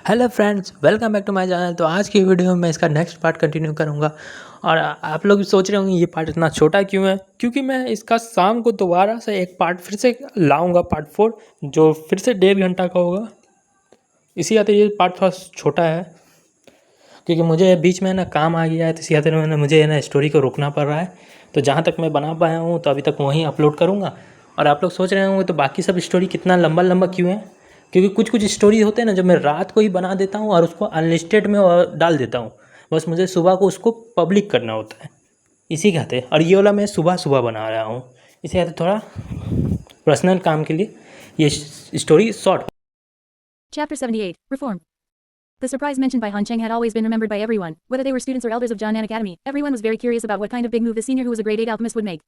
Hello friends, welcome back to my channel. तो आज की वीडियो में मैं इसका नेक्स्ट पार्ट कंटिन्यू करूंगा। और आप लोग भी सोच रहे होंगे ये पार्ट इतना छोटा क्यों है, क्योंकि मैं इसका शाम को दोबारा से एक पार्ट फिर से लाऊंगा, पार्ट 4, जो फिर से 1.5 घंटा का होगा। इसी खातिर ये पार्ट थोड़ा छोटा है, क्योंकि मुझे बीच में ना काम आ गया है, तो इसी खातिर मैंने मुझे ना स्टोरी को रोकना पड़ रहा है। तो जहाँ तक मैं बना पाया हूँ तो अभी तक वहीं अपलोड करूँगा। और आप लोग सोच रहे होंगे तो बाकी सब स्टोरी कितना लंबा लंबा क्यों है, क्योंकि कुछ कुछ स्टोरी होते हैं ना, जब मैं रात को ही बना देता हूँ और उसको अनलिस्टेड में डाल देता हूँ। बस मुझे सुबह को उसको पब्लिक करना होता है, इसी खातिर। और ये वाला मैं सुबह सुबह बना रहा हूँ, इसी खातिर थोड़ा पर्सनल काम के लिए ये story short. Chapter 78, Reform. The surprise mentioned by Han Cheng had always been remembered by everyone, whether they were students or elders of Jiannan Academy. Everyone was very curious about what kind of big move the senior who was a grade 8 alchemist would make.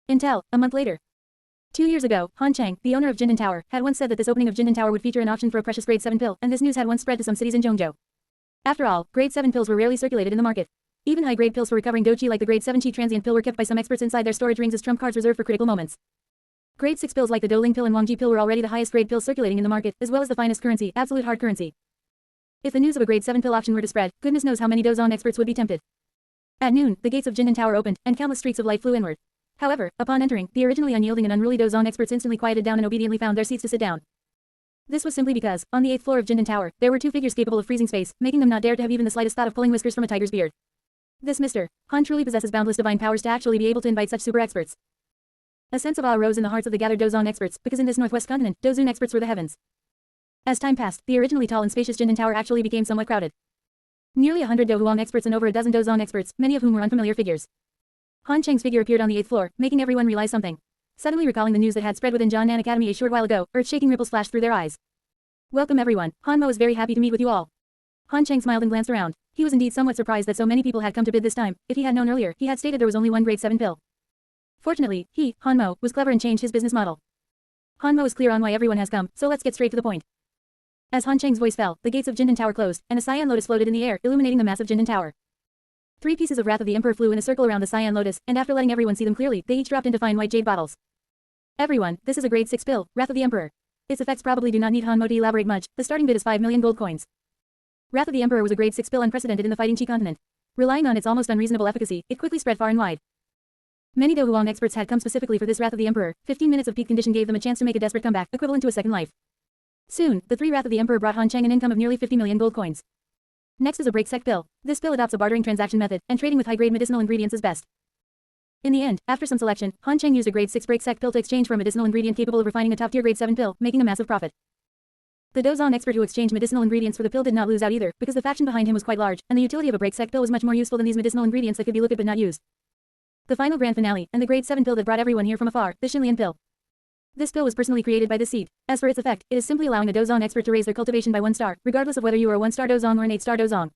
Intel, a month later. 2 years ago, Han Cheng, the owner of Jin Tower, had once said that this opening of Jin Tower would feature an auction for a precious grade 7 pill, and this news had once spread to some cities in Zhongzhou. After all, grade 7 pills were rarely circulated in the market. Even high-grade pills for recovering doqi like the grade 7 Qi transient pill were kept by some experts inside their storage rings as trump cards reserved for critical moments. Grade 6 pills like the Doling pill and Wangji pill were already the highest grade pills circulating in the market, as well as the finest currency, absolute hard currency. If the news of a grade 7 pill auction were to spread, goodness knows how many Dozon experts would be tempted. At noon, the gates of Jin Tower opened, and countless streaks of light flew inward. However, upon entering, the originally unyielding and unruly Dozon experts instantly quieted down and obediently found their seats to sit down. This was simply because, on the 8th floor of Jin Tower, there were two figures capable of freezing space, making them not dare to have even the slightest thought of pulling whiskers from a tiger's beard. This Mr. Han truly possesses boundless divine powers to actually be able to invite such super experts. A sense of awe arose in the hearts of the gathered Dozon experts, because in this northwest continent, Dozun experts were the heavens. As time passed, the originally tall and spacious Jin Tower actually became somewhat crowded. Nearly 100 Dohuang experts and over a dozen Dozon experts, many of whom were unfamiliar figures. Han Cheng's figure appeared on the 8th floor, making everyone realize something. Suddenly recalling the news that had spread within Jiannan Academy a short while ago, earth-shaking ripples flashed through their eyes. Welcome everyone, Han Mo is very happy to meet with you all. Han Cheng smiled and glanced around. He was indeed somewhat surprised that so many people had come to bid this time. If he had known earlier, he had stated there was only one grade 7 pill. Fortunately, he, Han Mo, was clever and changed his business model. Han Mo is clear on why everyone has come, so let's get straight to the point. As Han Cheng's voice fell, the gates of Jin Tower closed, and a cyan lotus floated in the air, illuminating the massive Jin Tower. 3 pieces of Wrath of the Emperor flew in a circle around the cyan lotus, and after letting everyone see them clearly, they each dropped into fine white jade bottles. Everyone, this is a grade 6 pill, Wrath of the Emperor. Its effects probably do not need Han Mo to elaborate much. The starting bid is 5 million gold coins. Wrath of the Emperor was a grade 6 pill unprecedented in the fighting Qi continent. Relying on its almost unreasonable efficacy, it quickly spread far and wide. Many Dohuang experts had come specifically for this Wrath of the Emperor. 15 minutes of peak condition gave them a chance to make a desperate comeback, equivalent to a second life. Soon, the 3 Wrath of the Emperor brought Han Cheng an income of nearly 50 million gold coins. Next is a break sec pill. This pill adopts a bartering transaction method, and trading with high-grade medicinal ingredients is best. In the end, after some selection, Han Cheng used a grade 6 break sec pill to exchange for a medicinal ingredient capable of refining a top-tier grade 7 pill, making a massive profit. The Dozon expert who exchanged medicinal ingredients for the pill did not lose out either, because the faction behind him was quite large, and the utility of a break sec pill was much more useful than these medicinal ingredients that could be looked at but not used. The final grand finale, and the grade 7 pill that brought everyone here from afar, the Xinlian pill. This pill was personally created by this seed. As for its effect, it is simply allowing a Dozong expert to raise their cultivation by 1 star, regardless of whether you are a 1-star Dozong or an 8-star Dozong.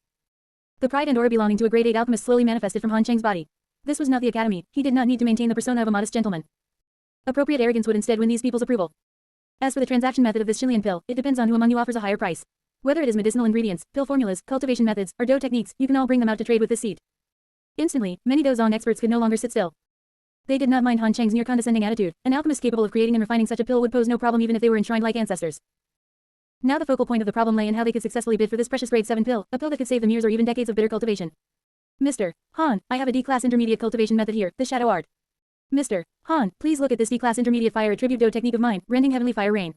The pride and aura belonging to a grade 8 alchemist slowly manifested from Han Cheng's body. This was not the academy. He did not need to maintain the persona of a modest gentleman. Appropriate arrogance would instead win these people's approval. As for the transaction method of this Xinlian pill, it depends on who among you offers a higher price. Whether it is medicinal ingredients, pill formulas, cultivation methods, or dough techniques, you can all bring them out to trade with this seed. Instantly, many Dozong experts could no longer sit still. They did not mind Han Cheng's near condescending attitude. An alchemist capable of creating and refining such a pill would pose no problem even if they were enshrined like ancestors. Now the focal point of the problem lay in how they could successfully bid for this precious grade 7 pill, a pill that could save them years or even decades of bitter cultivation. Mr. Han, I have a D-class intermediate cultivation method here, the Shadow Art. Mr. Han, please look at this D-class intermediate fire attribute dough technique of mine, rending heavenly fire rain.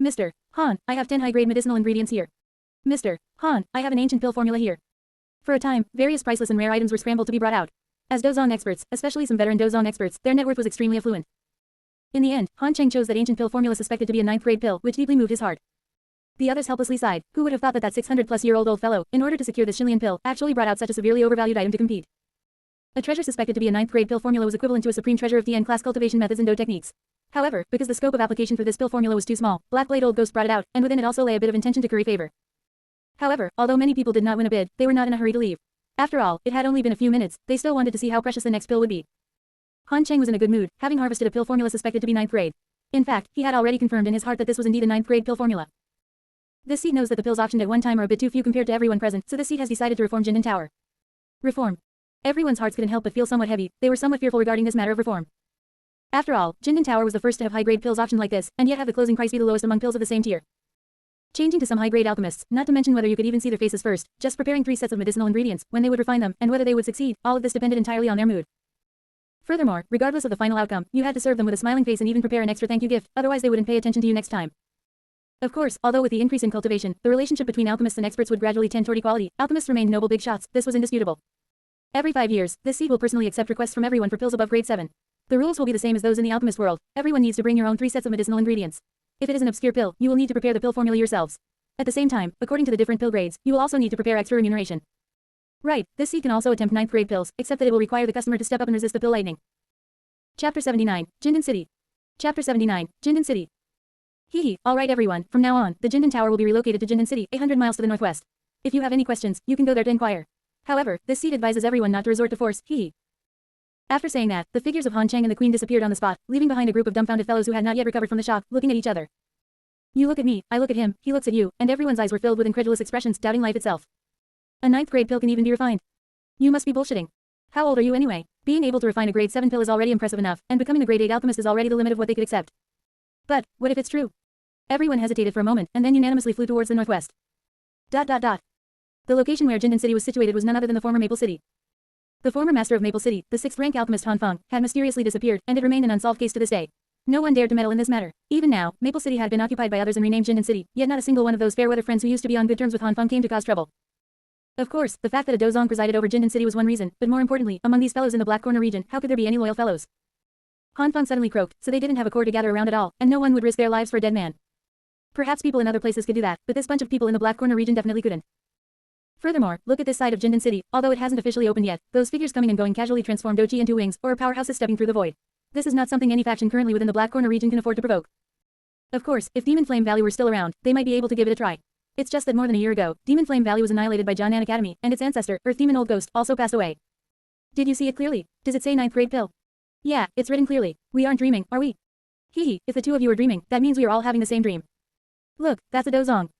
Mr. Han, I have 10 high-grade medicinal ingredients here. Mr. Han, I have an ancient pill formula here. For a time, various priceless and rare items were scrambled to be brought out. As Dozong experts, especially some veteran Dozong experts, their net worth was extremely affluent. In the end, Han Cheng chose that ancient pill formula suspected to be a 9th grade pill, which deeply moved his heart. The others helplessly sighed. Who would have thought that 600-plus-year-old old fellow, in order to secure this Xinlian pill, actually brought out such a severely overvalued item to compete? A treasure suspected to be a 9th grade pill formula was equivalent to a supreme treasure of DN class cultivation methods and dough techniques. However, because the scope of application for this pill formula was too small, Black Blade Old Ghost brought it out, and within it also lay a bit of intention to curry favor. However, although many people did not win a bid, they were not in a hurry to leave. After all, it had only been a few minutes, they still wanted to see how precious the next pill would be. Han Cheng was in a good mood, having harvested a pill formula suspected to be 9th grade. In fact, he had already confirmed in his heart that this was indeed a 9th grade pill formula. This seat knows that the pills auctioned at one time are a bit too few compared to everyone present, so this seat has decided to reform Jin Tower. Reform. Everyone's hearts couldn't help but feel somewhat heavy. They were somewhat fearful regarding this matter of reform. After all, Jin Tower was the first to have high-grade pills auctioned like this, and yet have the closing price be the lowest among pills of the same tier. Changing to some high-grade alchemists, not to mention whether you could even see their faces first, just preparing 3 sets of medicinal ingredients, when they would refine them, and whether they would succeed, all of this depended entirely on their mood. Furthermore, regardless of the final outcome, you had to serve them with a smiling face and even prepare an extra thank you gift, otherwise they wouldn't pay attention to you next time. Of course, although with the increase in cultivation, the relationship between alchemists and experts would gradually tend toward equality, alchemists remained noble big shots, this was indisputable. Every 5 years, this seat will personally accept requests from everyone for pills above grade 7. The rules will be the same as those in the alchemist world. Everyone needs to bring your own 3 sets of medicinal ingredients. If it is an obscure pill, you will need to prepare the pill formula yourselves. At the same time, according to the different pill grades, you will also need to prepare extra remuneration. Right, this seat can also attempt 9th grade pills, except that it will require the customer to step up and resist the pill lightning. Chapter 79, Jyn City. Chapter 79, Jyn City. Hee alright everyone, from now on, the Jin Tower will be relocated to Jyn City, 800 miles to the northwest. If you have any questions, you can go there to inquire. However, this seat advises everyone not to resort to force, hee. After saying that, the figures of Han Cheng and the Queen disappeared on the spot, leaving behind a group of dumbfounded fellows who had not yet recovered from the shock, looking at each other. You look at me, I look at him, he looks at you, and everyone's eyes were filled with incredulous expressions, doubting life itself. A 9th grade pill can even be refined. You must be bullshitting. How old are you anyway? Being able to refine a grade 7 pill is already impressive enough, and becoming a grade 8 alchemist is already the limit of what they could accept. But, what if it's true? Everyone hesitated for a moment, and then unanimously flew towards the northwest. The location where Jyn City was situated was none other than the former Maple City. The former master of Maple City, the 6th rank alchemist Han Feng, had mysteriously disappeared, and it remained an unsolved case to this day. No one dared to meddle in this matter. Even now, Maple City had been occupied by others and renamed Jyn City, yet not a single one of those fair-weather friends who used to be on good terms with Han Feng came to cause trouble. Of course, the fact that a dozong presided over Jyn City was one reason, but more importantly, among these fellows in the Black Corner region, how could there be any loyal fellows? Han Feng suddenly croaked, so they didn't have a core to gather around at all, and no one would risk their lives for a dead man. Perhaps people in other places could do that, but this bunch of people in the Black Corner region definitely couldn't. Furthermore, look at this side of Jyn City, although it hasn't officially opened yet, those figures coming and going casually transform Dochi into wings, or powerhouses stepping through the void. This is not something any faction currently within the Black Corner region can afford to provoke. Of course, if Demon Flame Valley were still around, they might be able to give it a try. It's just that more than a year ago, Demon Flame Valley was annihilated by Jyn Academy, and its ancestor, Earth Demon Old Ghost, also passed away. Did you see it clearly? Does it say 9th grade pill? Yeah, it's written clearly. We aren't dreaming, are we? Hee, if the two of you are dreaming, that means we are all having the same dream. Look, that's a dozong.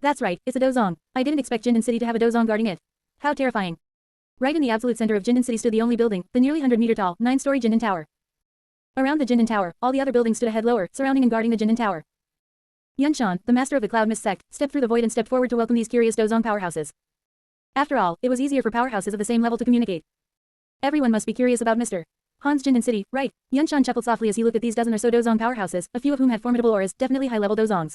That's right, it's a dozong. I didn't expect Jyn City to have a dozong guarding it. How terrifying. Right in the absolute center of Jyn City stood the only building, the nearly 100-meter-tall, 9-story Jyn Tower. Around the Jyn Tower, all the other buildings stood a head lower, surrounding and guarding the Jyn Tower. Yunshan, the master of the Cloud Mist sect, stepped through the void and stepped forward to welcome these curious dozong powerhouses. After all, it was easier for powerhouses of the same level to communicate. Everyone must be curious about Mr. Han's Jyn City, right? Yunshan chuckled softly as he looked at these dozen or so dozong powerhouses, a few of whom had formidable auras, definitely high-level dozongs.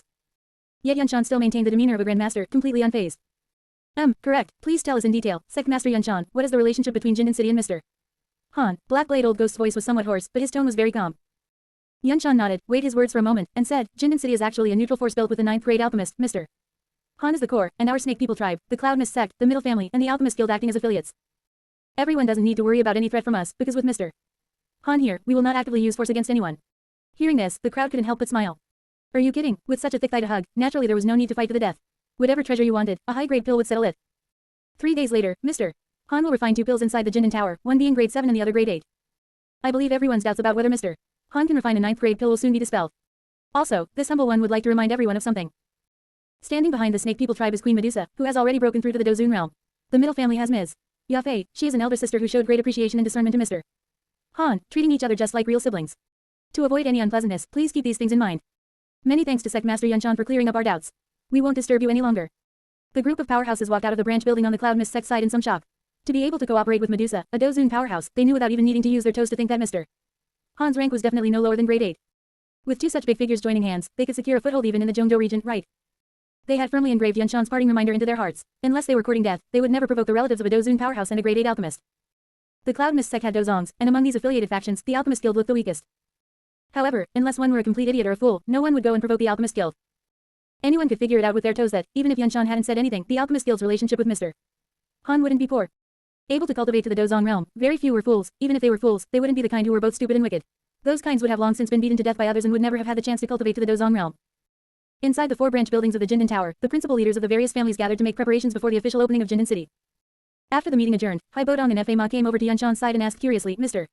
Yet Yunshan still maintained the demeanor of a grandmaster, completely unfazed. Correct. Please tell us in detail, Sect Master Yunshan, what is the relationship between Jyn City and Mr. Han? Black Blade Old Ghost's voice was somewhat hoarse, but his tone was very calm. Yunshan nodded, weighed his words for a moment, and said, Jyn City is actually a neutral force built with the 9th grade alchemist, Mr. Han is the core, and our Snake People tribe, the Cloud Mist sect, the Middle Family, and the Alchemist Guild acting as affiliates. Everyone doesn't need to worry about any threat from us, because with Mr. Han here, we will not actively use force against anyone. Hearing this, the crowd couldn't help but smile. Are you kidding? With such a thick thigh to hug, naturally there was no need to fight to the death. Whatever treasure you wanted, a high-grade pill would settle it. 3 days later, Mr. Han will refine 2 pills inside the Jyn Tower, one being grade 7 and the other grade 8. I believe everyone's doubts about whether Mr. Han can refine a 9th grade pill will soon be dispelled. Also, this humble one would like to remind everyone of something. Standing behind the Snake People tribe is Queen Medusa, who has already broken through to the Dozun realm. The middle family has Ms. Yafei, she is an elder sister who showed great appreciation and discernment to Mr. Han, treating each other just like real siblings. To avoid any unpleasantness, please keep these things in mind. Many thanks to Sect Master Yunshan for clearing up our doubts. We won't disturb you any longer. The group of powerhouses walked out of the branch building on the Cloud Mist sect side in some shock. To be able to cooperate with Medusa, a Dozun powerhouse, they knew without even needing to use their toes to think that Mr. Han's rank was definitely no lower than grade 8. With 2 such big figures joining hands, they could secure a foothold even in the Zhongzhou region, right? They had firmly engraved Yunshan's parting reminder into their hearts. Unless they were courting death, they would never provoke the relatives of a Dozun powerhouse and a grade 8 alchemist. The Cloud Mist sect had dozongs, and among these affiliated factions, the Alchemist Guild looked the weakest. However, unless one were a complete idiot or a fool, no one would go and provoke the Alchemist Guild. Anyone could figure it out with their toes that, even if Yunshan hadn't said anything, the Alchemist Guild's relationship with Mr. Han wouldn't be poor. Able to cultivate to the Dozong realm, very few were fools. Even if they were fools, they wouldn't be the kind who were both stupid and wicked. Those kinds would have long since been beaten to death by others and would never have had the chance to cultivate to the Dozong realm. Inside the 4 branch buildings of the Jin Tower, the principal leaders of the various families gathered to make preparations before the official opening of Jyn City. After the meeting adjourned, Hai Bodong and Fa Ma came over to Yunshan's side and asked curiously, Mr.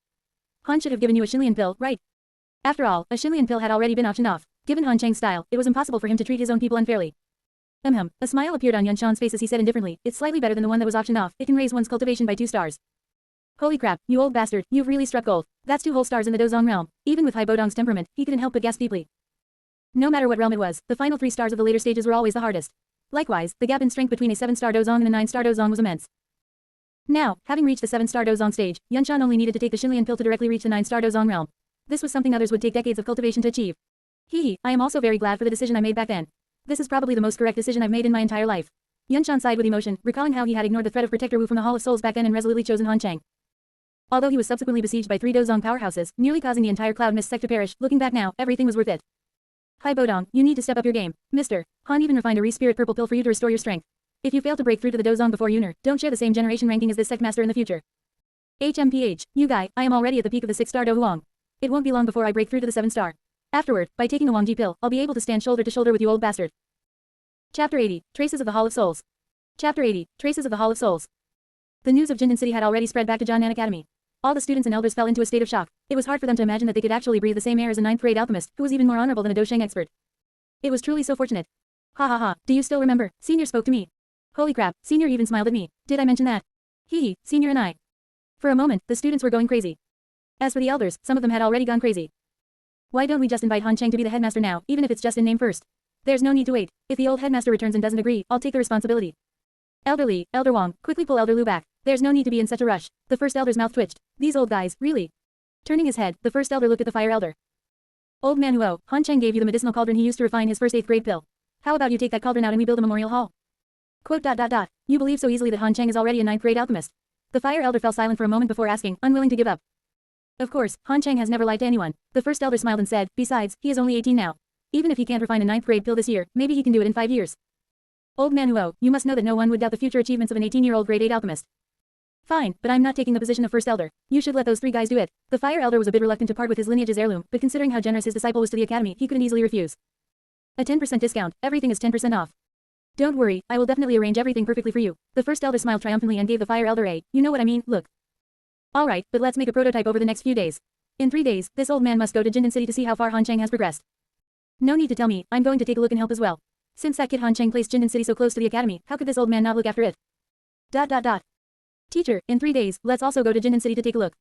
Han should have given you a Shinlian pill, right? After all, a Shinlian pill had already been auctioned off. Given Han Cheng's style, it was impossible for him to treat his own people unfairly. A smile appeared on Yunshan's face as he said indifferently, it's slightly better than the one that was auctioned off, it can raise one's cultivation by 2 stars. Holy crap, you old bastard, you've really struck gold. That's 2 whole stars in the Dozong realm. Even with Hai Bodong's temperament, he couldn't help but gasp deeply. No matter what realm it was, the final 3 stars of the later stages were always the hardest. Likewise, the gap in strength between a 7-star Dozong and a 9-star Dozong was immense. Now, having reached the 7-star Dozong stage, Yunshan only needed to take the Xinlian pill to directly reach the 9-star Dozong realm. This was something others would take decades of cultivation to achieve. I am also very glad for the decision I made back then. This is probably the most correct decision I've made in my entire life. Yunshan sighed with emotion, recalling how he had ignored the threat of Protector Wu from the Hall of Souls back then and resolutely chosen Han Chang. Although he was subsequently besieged by 3 Dozong powerhouses, nearly causing the entire Cloud Mist sect to perish, looking back now, everything was worth it. Hai Bodong, you need to step up your game, Mr. Han even refined a Re-Spirit Purple Pill for you to restore your strength. If you fail to break through to the Dozong before Yuner, don't share the same generation ranking as this sect master in the future. HMPH, you guy, I am already at the peak of the 6-star Do Huang. It won't be long before I break through to the 7-star. Afterward, by taking the Wang Ji pill, I'll be able to stand shoulder to shoulder with you old bastard. Chapter 80, Traces of the Hall of Souls. Chapter 80, Traces of the Hall of Souls. The news of Jin City had already spread back to Jiangnan Academy. All the students and elders fell into a state of shock. It was hard for them to imagine that they could actually breathe the same air as a 9th-grade alchemist, who was even more honorable than a Dosheng expert. It was truly so fortunate. Ha ha ha, do you still remember? Senior spoke to me. Holy crap, Senior even smiled at me. Did I mention that? Senior and I. For a moment, the students were going crazy. As for the elders, some of them had already gone crazy. Why don't we just invite Han Chang to be the headmaster now, even if it's just in name first? There's no need to wait. If the old headmaster returns and doesn't agree, I'll take the responsibility. Elder Li, Elder Wang, quickly pull Elder Lu back. There's no need to be in such a rush. The first elder's mouth twitched. These old guys, really? Turning his head, the first elder looked at the fire elder. Old man Huo, Han Chang gave you the medicinal cauldron he used to refine his first 8th-grade pill. How about you take that cauldron out and we build a memorial hall? Quote. You believe so easily that Han Chang is already a 9th-grade alchemist. The fire elder fell silent for a moment before asking, unwilling to give up. Of course, Han Chang has never lied to anyone. The first elder smiled and said, besides, he is only 18 now. Even if he can't refine a 9th-grade pill this year, maybe he can do it in 5 years. Old man Huo, you must know that no one would doubt the future achievements of an 18-year-old grade 8 alchemist. Fine, but I'm not taking the position of first elder. You should let those 3 guys do it. The fire elder was a bit reluctant to part with his lineage's heirloom, but considering how generous his disciple was to the academy, he couldn't easily refuse. A 10% discount, everything is 10% off. Don't worry, I will definitely arrange everything perfectly for you. The first elder smiled triumphantly and gave the fire elder a, you know what I mean, look. Alright, but let's make a prototype over the next few days. In 3 days, this old man must go to Jin City to see how far Han Chang has progressed. No need to tell me, I'm going to take a look and help as well. Since that kid Han Chang placed Jin City so close to the academy, how could this old man not look after it? Teacher, in 3 days, let's also go to Jin City to take a look.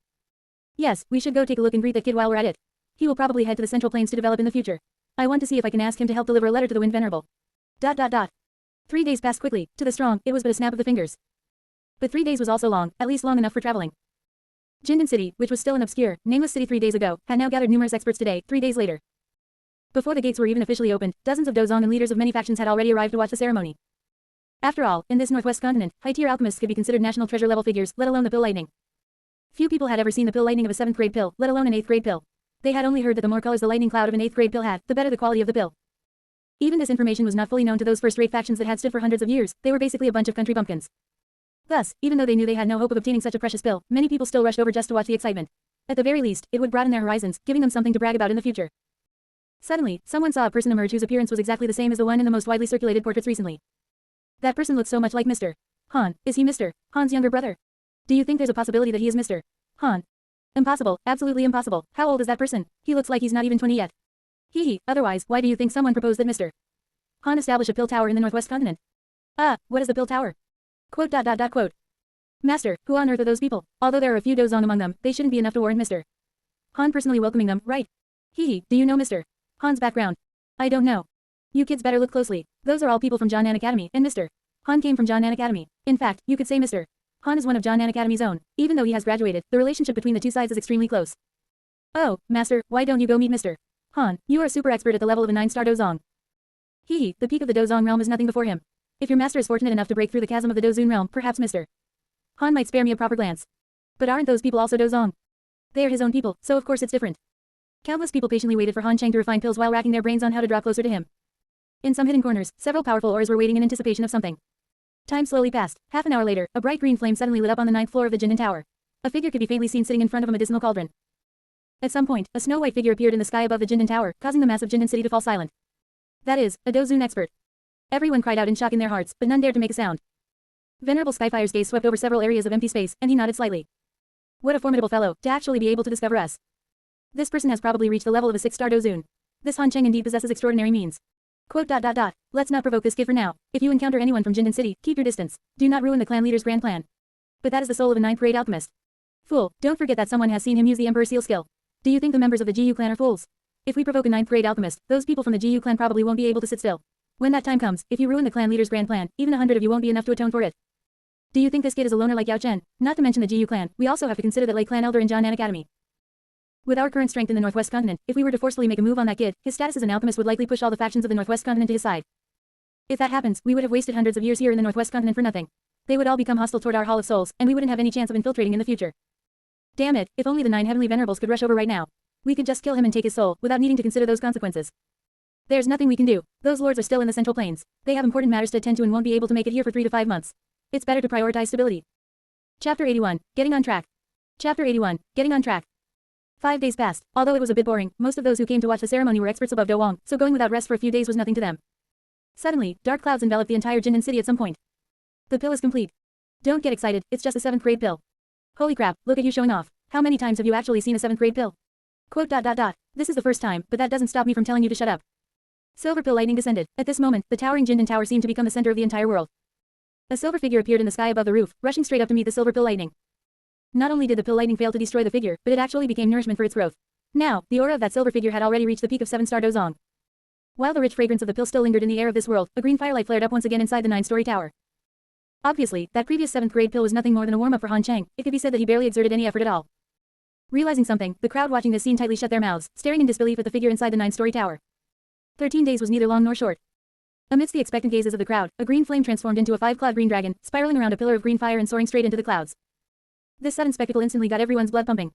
Yes, we should go take a look and greet that kid while we're at it. He will probably head to the Central Plains to develop in the future. I want to see if I can ask him to help deliver a letter to the Wind Venerable. 3 days passed quickly, to the strong, it was but a snap of the fingers. But 3 days was also long, at least long enough for traveling. Jin City, which was still an obscure, nameless city 3 days ago, had now gathered numerous experts today, 3 days later. Before the gates were even officially opened, dozens of Dozong and leaders of many factions had already arrived to watch the ceremony. After all, in this northwest continent, high-tier alchemists could be considered national treasure-level figures, let alone the pill lightning. Few people had ever seen the pill lightning of a 7th-grade pill, let alone an 8th-grade pill. They had only heard that the more colors the lightning cloud of an 8th-grade pill had, the better the quality of the pill. Even this information was not fully known to those first-rate factions that had stood for hundreds of years. They were basically a bunch of country bumpkins. Thus, even though they knew they had no hope of obtaining such a precious pill, many people still rushed over just to watch the excitement. At the very least, it would broaden their horizons, giving them something to brag about in the future. Suddenly, someone saw a person emerge whose appearance was exactly the same as the one in the most widely circulated portraits recently. That person looked so much like Mr. Han. Is he Mr. Han's younger brother? Do you think there's a possibility that he is Mr. Han? Impossible, absolutely impossible. How old is that person? He looks like he's not even 20 yet. Otherwise, why do you think someone proposed that Mr. Han establish a pill tower in the northwest continent? What is the pill tower? Quote. Master, who on earth are those people? Although there are a few Dozong among them, they shouldn't be enough to warrant Mr. Han personally welcoming them, right? Do you know Mr. Han's background? I don't know. You kids better look closely. Those are all people from Jiangnan Academy, and Mr. Han came from Jiangnan Academy. In fact, you could say Mr. Han is one of Jiangnan Academy's own. Even though he has graduated, the relationship between the two sides is extremely close. Oh, Master, why don't you go meet Mr. Han? You are a super expert at the level of a 9-star Dozong. The peak of the Dozong realm is nothing before him. If your master is fortunate enough to break through the chasm of the Dozun realm, perhaps Mr. Han might spare me a proper glance. But aren't those people also Dozong? They are his own people, so of course it's different. Countless people patiently waited for Han Chang to refine pills while racking their brains on how to draw closer to him. In some hidden corners, several powerful auras were waiting in anticipation of something. Time slowly passed. Half an hour later, a bright green flame suddenly lit up on the 9th floor of the Jin Tower. A figure could be faintly seen sitting in front of a medicinal cauldron. At some point, a snow-white figure appeared in the sky above the Jin Tower, causing the massive Jin City to fall silent. That is, a Dozun expert. Everyone cried out in shock in their hearts, but none dared to make a sound. Venerable Skyfire's gaze swept over several areas of empty space, and he nodded slightly. What a formidable fellow, to actually be able to discover us. This person has probably reached the level of a 6-star Dozun. This Han Chang indeed possesses extraordinary means. Quote. Let's not provoke this kid for now. If you encounter anyone from Jin City, keep your distance. Do not ruin the clan leader's grand plan. But that is the soul of a 9th-grade alchemist. Fool, don't forget that someone has seen him use the Emperor Seal skill. Do you think the members of the GU clan are fools? If we provoke a 9th grade alchemist, those people from the GU clan probably won't be able to sit still. When that time comes, if you ruin the clan leader's grand plan, even 100 of you won't be enough to atone for it. Do you think this kid is a loner like Yao Chen? Not to mention the GU clan, we also have to consider that Lei clan elder in Jiangnan Academy. With our current strength in the Northwest Continent, if we were to forcefully make a move on that kid, his status as an alchemist would likely push all the factions of the Northwest Continent to his side. If that happens, we would have wasted hundreds of years here in the Northwest Continent for nothing. They would all become hostile toward our Hall of Souls, and we wouldn't have any chance of infiltrating in the future. Damn it, if only the 9 heavenly venerables could rush over right now. We could just kill him and take his soul, without needing to consider those consequences. There's nothing we can do. Those lords are still in the Central Plains. They have important matters to attend to and won't be able to make it here for 3 to 5 months. It's better to prioritize stability. Chapter 81, Getting on Track. Chapter 81, Getting on Track. 5 days passed. Although it was a bit boring, most of those who came to watch the ceremony were experts above Do Wang, so going without rest for a few days was nothing to them. Suddenly, dark clouds enveloped the entire Jin City at some point. The pill is complete. Don't get excited, it's just a 7th grade pill. Holy crap, look at you showing off. How many times have you actually seen a 7th grade pill? Quote. This is the first time, but that doesn't stop me from telling you to shut up. Silver pill lightning descended. At this moment, the towering Jin Tower seemed to become the center of the entire world. A silver figure appeared in the sky above the roof, rushing straight up to meet the silver pill lightning. Not only did the pill lightning fail to destroy the figure, but it actually became nourishment for its growth. Now, the aura of that silver figure had already reached the peak of 7-star Dozong. While the rich fragrance of the pill still lingered in the air of this world, a green firelight flared up once again inside the 9-story tower. Obviously, that previous 7th grade pill was nothing more than a warm-up for Han Cheng. It could be said that he barely exerted any effort at all. Realizing something, the crowd watching this scene tightly shut their mouths, staring in disbelief at the figure inside the 9-story tower. 13 days was neither long nor short. Amidst the expectant gazes of the crowd, a green flame transformed into a 5-clawed green dragon, spiraling around a pillar of green fire and soaring straight into the clouds. This sudden spectacle instantly got everyone's blood pumping.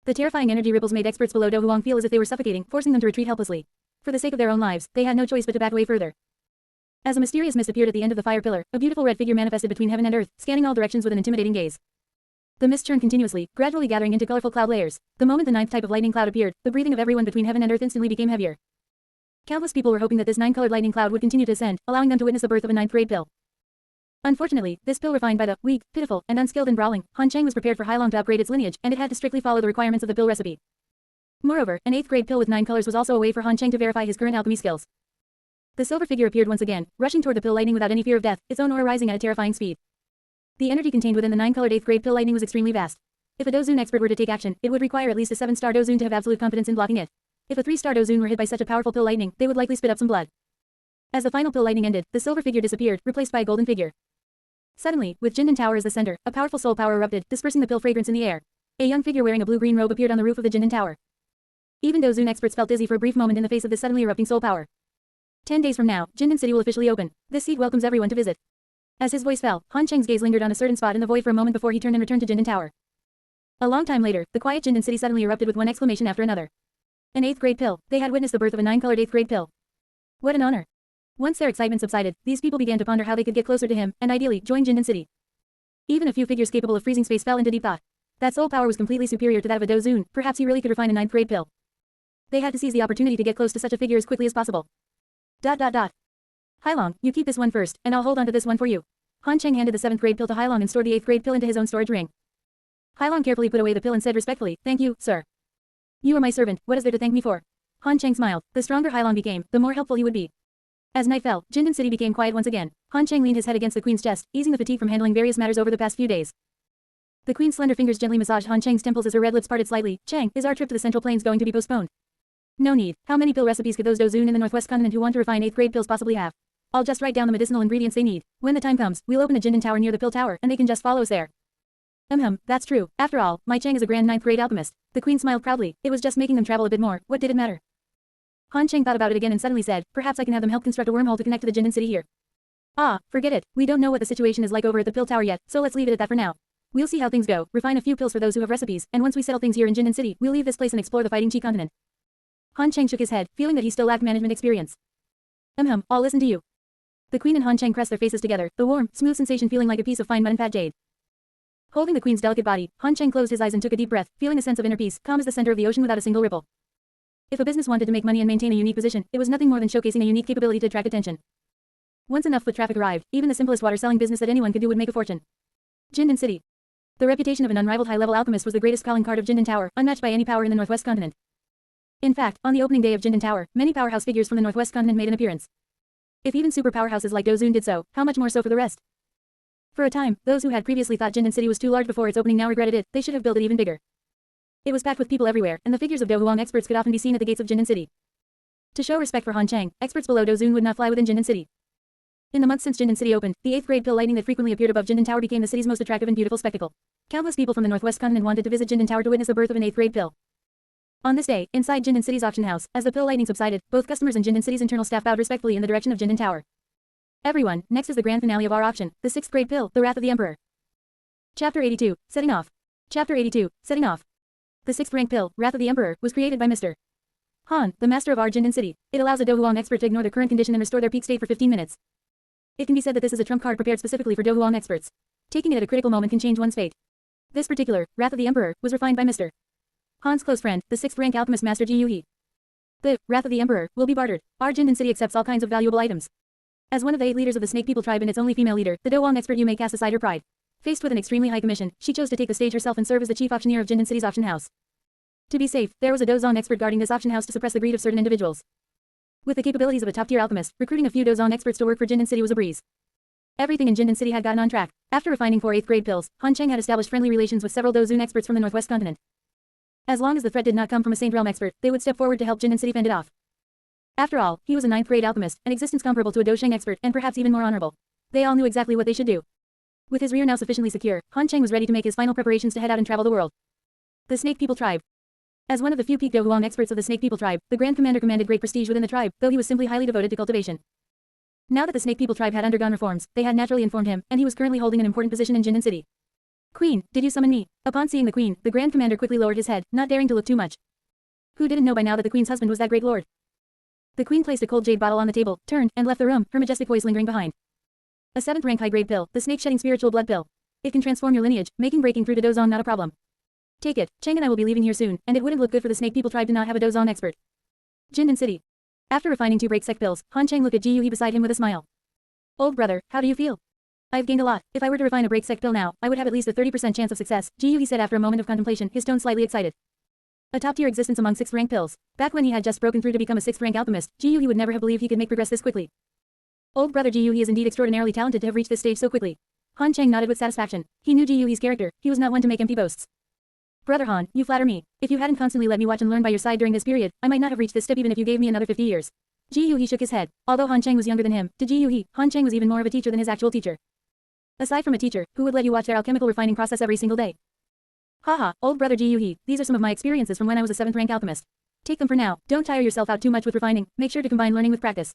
The terrifying energy ripples made experts below Do Huang feel as if they were suffocating, forcing them to retreat helplessly. For the sake of their own lives, they had no choice but to back away further. As a mysterious mist appeared at the end of the fire pillar, a beautiful red figure manifested between heaven and earth, scanning all directions with an intimidating gaze. The mist churned continuously, gradually gathering into colorful cloud layers. The moment the 9th type of lightning cloud appeared, the breathing of everyone between heaven and earth instantly became heavier. Countless people were hoping that this 9-colored lightning cloud would continue to ascend, allowing them to witness the birth of a 9th grade pill. Unfortunately, this pill refined by the weak, pitiful, and unskilled in brawling, Han Cheng was prepared for Hailong to upgrade its lineage, and it had to strictly follow the requirements of the pill recipe. Moreover, an 8th grade pill with 9 colors was also a way for Han Cheng to verify his current alchemy skills. The silver figure appeared once again, rushing toward the pill lightning without any fear of death, its own aura rising at a terrifying speed. The energy contained within the 9-colored 8th grade pill lightning was extremely vast. If a Dozun expert were to take action, it would require at least a 7-star Dozun to have absolute confidence in blocking it. If a 3-star Dozun were hit by such a powerful pill lightning, they would likely spit up some blood. As the final pill lightning ended, the silver figure disappeared, replaced by a golden figure. Suddenly, with Jin Tower as the center, a powerful soul power erupted, dispersing the pill fragrance in the air. A young figure wearing a blue-green robe appeared on the roof of the Jin Tower. Even Dozun experts felt dizzy for a brief moment in the face of this suddenly erupting soul power. 10 days from now, Jin City will officially open. This seat welcomes everyone to visit. As his voice fell, Han Cheng's gaze lingered on a certain spot in the void for a moment before he turned and returned to Jin Tower. A long time later, the quiet Jin City suddenly erupted with one exclamation after another. An 8th grade pill. They had witnessed the birth of a 9-colored 8th grade pill. What an honor. Once their excitement subsided, these people began to ponder how they could get closer to him, and ideally, join Jin City. Even a few figures capable of freezing space fell into deep thought. That soul power was completely superior to that of a Dozun, perhaps he really could refine a 9th grade pill. They had to seize the opportunity to get close to such a figure as quickly as possible. Hailong, you keep this one first, and I'll hold on to this one for you. Han Cheng handed the 7th grade pill to Hailong and stored the 8th grade pill into his own storage ring. Hailong carefully put away the pill and said respectfully, "Thank you, sir. You are my servant, what is there to thank me for?" Han Cheng smiled. The stronger Hailong became, the more helpful he would be. As night fell, Jin City became quiet once again. Han Cheng leaned his head against the queen's chest, easing the fatigue from handling various matters over the past few days. The queen's slender fingers gently massaged Han Cheng's temples as her red lips parted slightly. "Cheng, is our trip to the Central Plains going to be postponed?" "No need. How many pill recipes could those Dozun in the Northwest Continent who want to refine 8th grade pills possibly have? I'll just write down the medicinal ingredients they need. When the time comes, we'll open a Jin Tower near the pill tower, and they can just follow us there." That's true. After all, my Cheng is a grand 9th grade alchemist." The queen smiled proudly. It was just making them travel a bit more. What did it matter? Han Cheng thought about it again and suddenly said, "Perhaps I can have them help construct a wormhole to connect to the Jin City here." "Ah, forget it. We don't know what the situation is like over at the pill tower yet, so let's leave it at that for now. We'll see how things go, refine a few pills for those who have recipes, and once we settle things here in Jin City, we'll leave this place and explore the fighting Qi continent." Han Cheng shook his head, feeling that he still lacked management experience. I'll listen to you." The queen and Han Cheng pressed their faces together, the warm, smooth sensation feeling like a piece of fine mud and fat jade. Holding the queen's delicate body, Han Cheng closed his eyes and took a deep breath, feeling a sense of inner peace, calm as the center of the ocean without a single ripple. If a business wanted to make money and maintain a unique position, it was nothing more than showcasing a unique capability to attract attention. Once enough foot traffic arrived, even the simplest water-selling business that anyone could do would make a fortune. Jin City. The reputation of an unrivaled high-level alchemist was the greatest calling card of Jin Tower, unmatched by any power in the Northwest Continent. In fact, on the opening day of Jin Tower, many powerhouse figures from the Northwest Continent made an appearance. If even super powerhouses like Dozun did so, how much more so for the rest? For a time, those who had previously thought Jin City was too large before its opening now regretted it. They should have built it even bigger. It was packed with people everywhere, and the figures of Do Huang experts could often be seen at the gates of Jin City. To show respect for Han Chang, experts below Do Zun would not fly within Jin City. In the months since Jin City opened, the 8th grade pill lighting that frequently appeared above Jin Tower became the city's most attractive and beautiful spectacle. Countless people from the northwest continent wanted to visit Jin Tower to witness the birth of an 8th grade pill. On this day, inside Jin City's auction house, as the pill lighting subsided, both customers and Jin City's internal staff bowed respectfully in the direction of Jin Tower. Everyone, next is the grand finale of our auction, the 6th grade pill, the Wrath of the Emperor. Chapter 82, Setting Off. Chapter 82, Setting Off. The 6th rank pill, Wrath of the Emperor, was created by Mr. Han, the master of our Jin City. It allows a Do Huang expert to ignore their current condition and restore their peak state for 15 minutes. It can be said that this is a trump card prepared specifically for Do Huang experts. Taking it at a critical moment can change one's fate. This particular, Wrath of the Emperor, was refined by Mr. Han's close friend, the 6th rank alchemist master Ji Yuhi. The Wrath of the Emperor will be bartered. Our Jin City accepts all kinds of valuable items. As one of the 8 leaders of the Snake People tribe and its only female leader, the Do Huang expert Yu may cast aside her pride. Faced with an extremely high commission, she chose to take the stage herself and serve as the chief auctioneer of Jin City's auction house. To be safe, there was a Do Zong expert guarding this auction house to suppress the greed of certain individuals. With the capabilities of a top-tier alchemist, recruiting a few Do Zong experts to work for Jin City was a breeze. Everything in Jin City had gotten on track. After refining 4 8th grade pills, Han Chang had established friendly relations with several Do Zun experts from the northwest continent. As long as the threat did not come from a Saint Realm expert, they would step forward to help Jin City fend it off. After all, he was a 9th grade alchemist, an existence comparable to a Do Sheng expert, and perhaps even more honorable. They all knew exactly what they should do. With his rear now sufficiently secure, Han Chang was ready to make his final preparations to head out and travel the world. The Snake People Tribe. As one of the few peak Do Huang experts of the Snake People Tribe, the Grand Commander commanded great prestige within the tribe, though he was simply highly devoted to cultivation. Now that the Snake People Tribe had undergone reforms, they had naturally informed him, and he was currently holding an important position in Jin City. Queen, did you summon me? Upon seeing the Queen, the Grand Commander quickly lowered his head, not daring to look too much. Who didn't know by now that the Queen's husband was that great lord? The Queen placed a cold jade bottle on the table, turned, and left the room, her majestic voice lingering behind. A 7th rank high-grade pill, the snake-shedding spiritual blood pill. It can transform your lineage, making breaking through to Dozong not a problem. Take it, Cheng and I will be leaving here soon, and it wouldn't look good for the Snake People Tribe to not have a Dozong expert. Jin City. After refining 2 break sec pills, Han Cheng looked at Ji Yuhi beside him with a smile. Old brother, how do you feel? I've gained a lot. If I were to refine a break sec pill now, I would have at least a 30% chance of success, Ji Yuhi said after a moment of contemplation, his tone slightly excited. A top-tier existence among 6th rank pills. Back when he had just broken through to become a 6th rank alchemist, Ji Yuhi would never have believed he could make progress this quickly. Old brother Ji Yuhi is indeed extraordinarily talented to have reached this stage so quickly. Han Cheng nodded with satisfaction. He knew Ji Yuhi's character. He was not one to make empty boasts. Brother Han, you flatter me. If you hadn't constantly let me watch and learn by your side during this period, I might not have reached this step even if you gave me another 50 years. Ji Yuhi shook his head. Although Han Cheng was younger than him, to Ji Yuhi, Han Cheng was even more of a teacher than his actual teacher. Aside from a teacher, who would let you watch their alchemical refining process every single day? Haha, old brother Ji Yuhi, these are some of my experiences from when I was a 7th rank alchemist. Take them for now, don't tire yourself out too much with refining, make sure to combine learning with practice.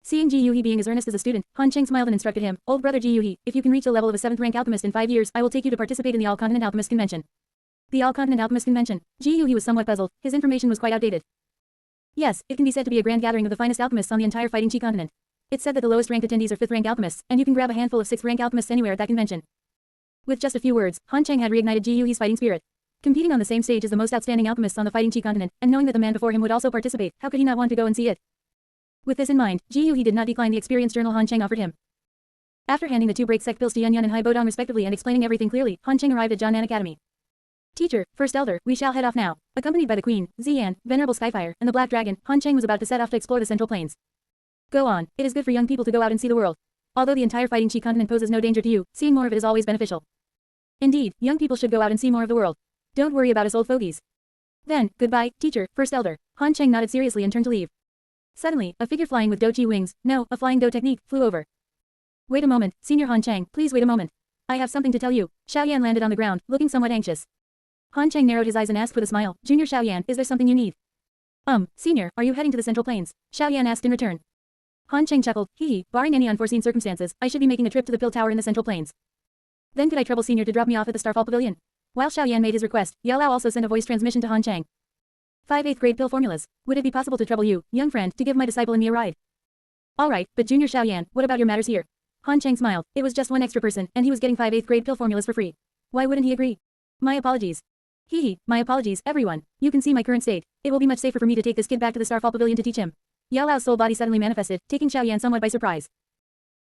Seeing Ji Yuhi being as earnest as a student, Han Cheng smiled and instructed him, old brother Ji Yuhi, if you can reach the level of a 7th rank alchemist in 5 years, I will take you to participate in the All-Continent Alchemist Convention. The All-Continent Alchemist Convention. Ji Yuhi was somewhat puzzled, his information was quite outdated. Yes, it can be said to be a grand gathering of the finest alchemists on the entire Fighting Chi continent. It's said that the lowest ranked attendees are 5th rank alchemists, and you can grab a handful of 6th rank alchemists anywhere at that convention. With just a few words, Han Cheng had reignited Ji Yuhi's fighting spirit. Competing on the same stage as the most outstanding alchemists on the Fighting Chi continent, and knowing that the man before him would also participate, how could he not want to go and see it? With this in mind, Ji Yuhi did not decline the experience journal Han Cheng offered him. After handing the 2 break sec pills to Yun Yun and Hai Bodong respectively and explaining everything clearly, Han Cheng arrived at Jiangnan Academy. Teacher, First Elder, we shall head off now. Accompanied by the Queen, Ziyan, Venerable Skyfire, and the Black Dragon, Han Cheng was about to set off to explore the Central Plains. Go on, it is good for young people to go out and see the world. Although the entire Fighting Chi continent poses no danger to you, seeing more of it is always beneficial. Indeed, young people should go out and see more of the world. Don't worry about us old fogies. Then, goodbye, teacher, First Elder. Han Cheng nodded seriously and turned to leave. Suddenly, a figure flying with Do-Chi wings, no, a flying Do technique, flew over. Wait a moment, Senior Han Cheng, please wait a moment. I have something to tell you. Xiao Yan landed on the ground, looking somewhat anxious. Han Cheng narrowed his eyes and asked with a smile, Junior Xiao Yan, is there something you need? Senior, are you heading to the Central Plains? Xiao Yan asked in return. Han Cheng chuckled, hee, barring any unforeseen circumstances, I should be making a trip to the Pill Tower in the Central Plains. Then could I trouble Senior to drop me off at the Starfall Pavilion? While Xiao Yan made his request, Yao Lao also sent a voice transmission to Han Cheng. 5 8th grade pill formulas. Would it be possible to trouble you, young friend, to give my disciple and me a ride? Alright, but Junior Xiao Yan, what about your matters here? Han Cheng smiled. It was just one extra person, and he was getting 5 8th grade pill formulas for free. Why wouldn't he agree? My apologies. Hee, my apologies, everyone. You can see my current state. It will be much safer for me to take this kid back to the Starfall Pavilion to teach him. Yao Lao's soul body suddenly manifested, taking Xiao Yan somewhat by surprise.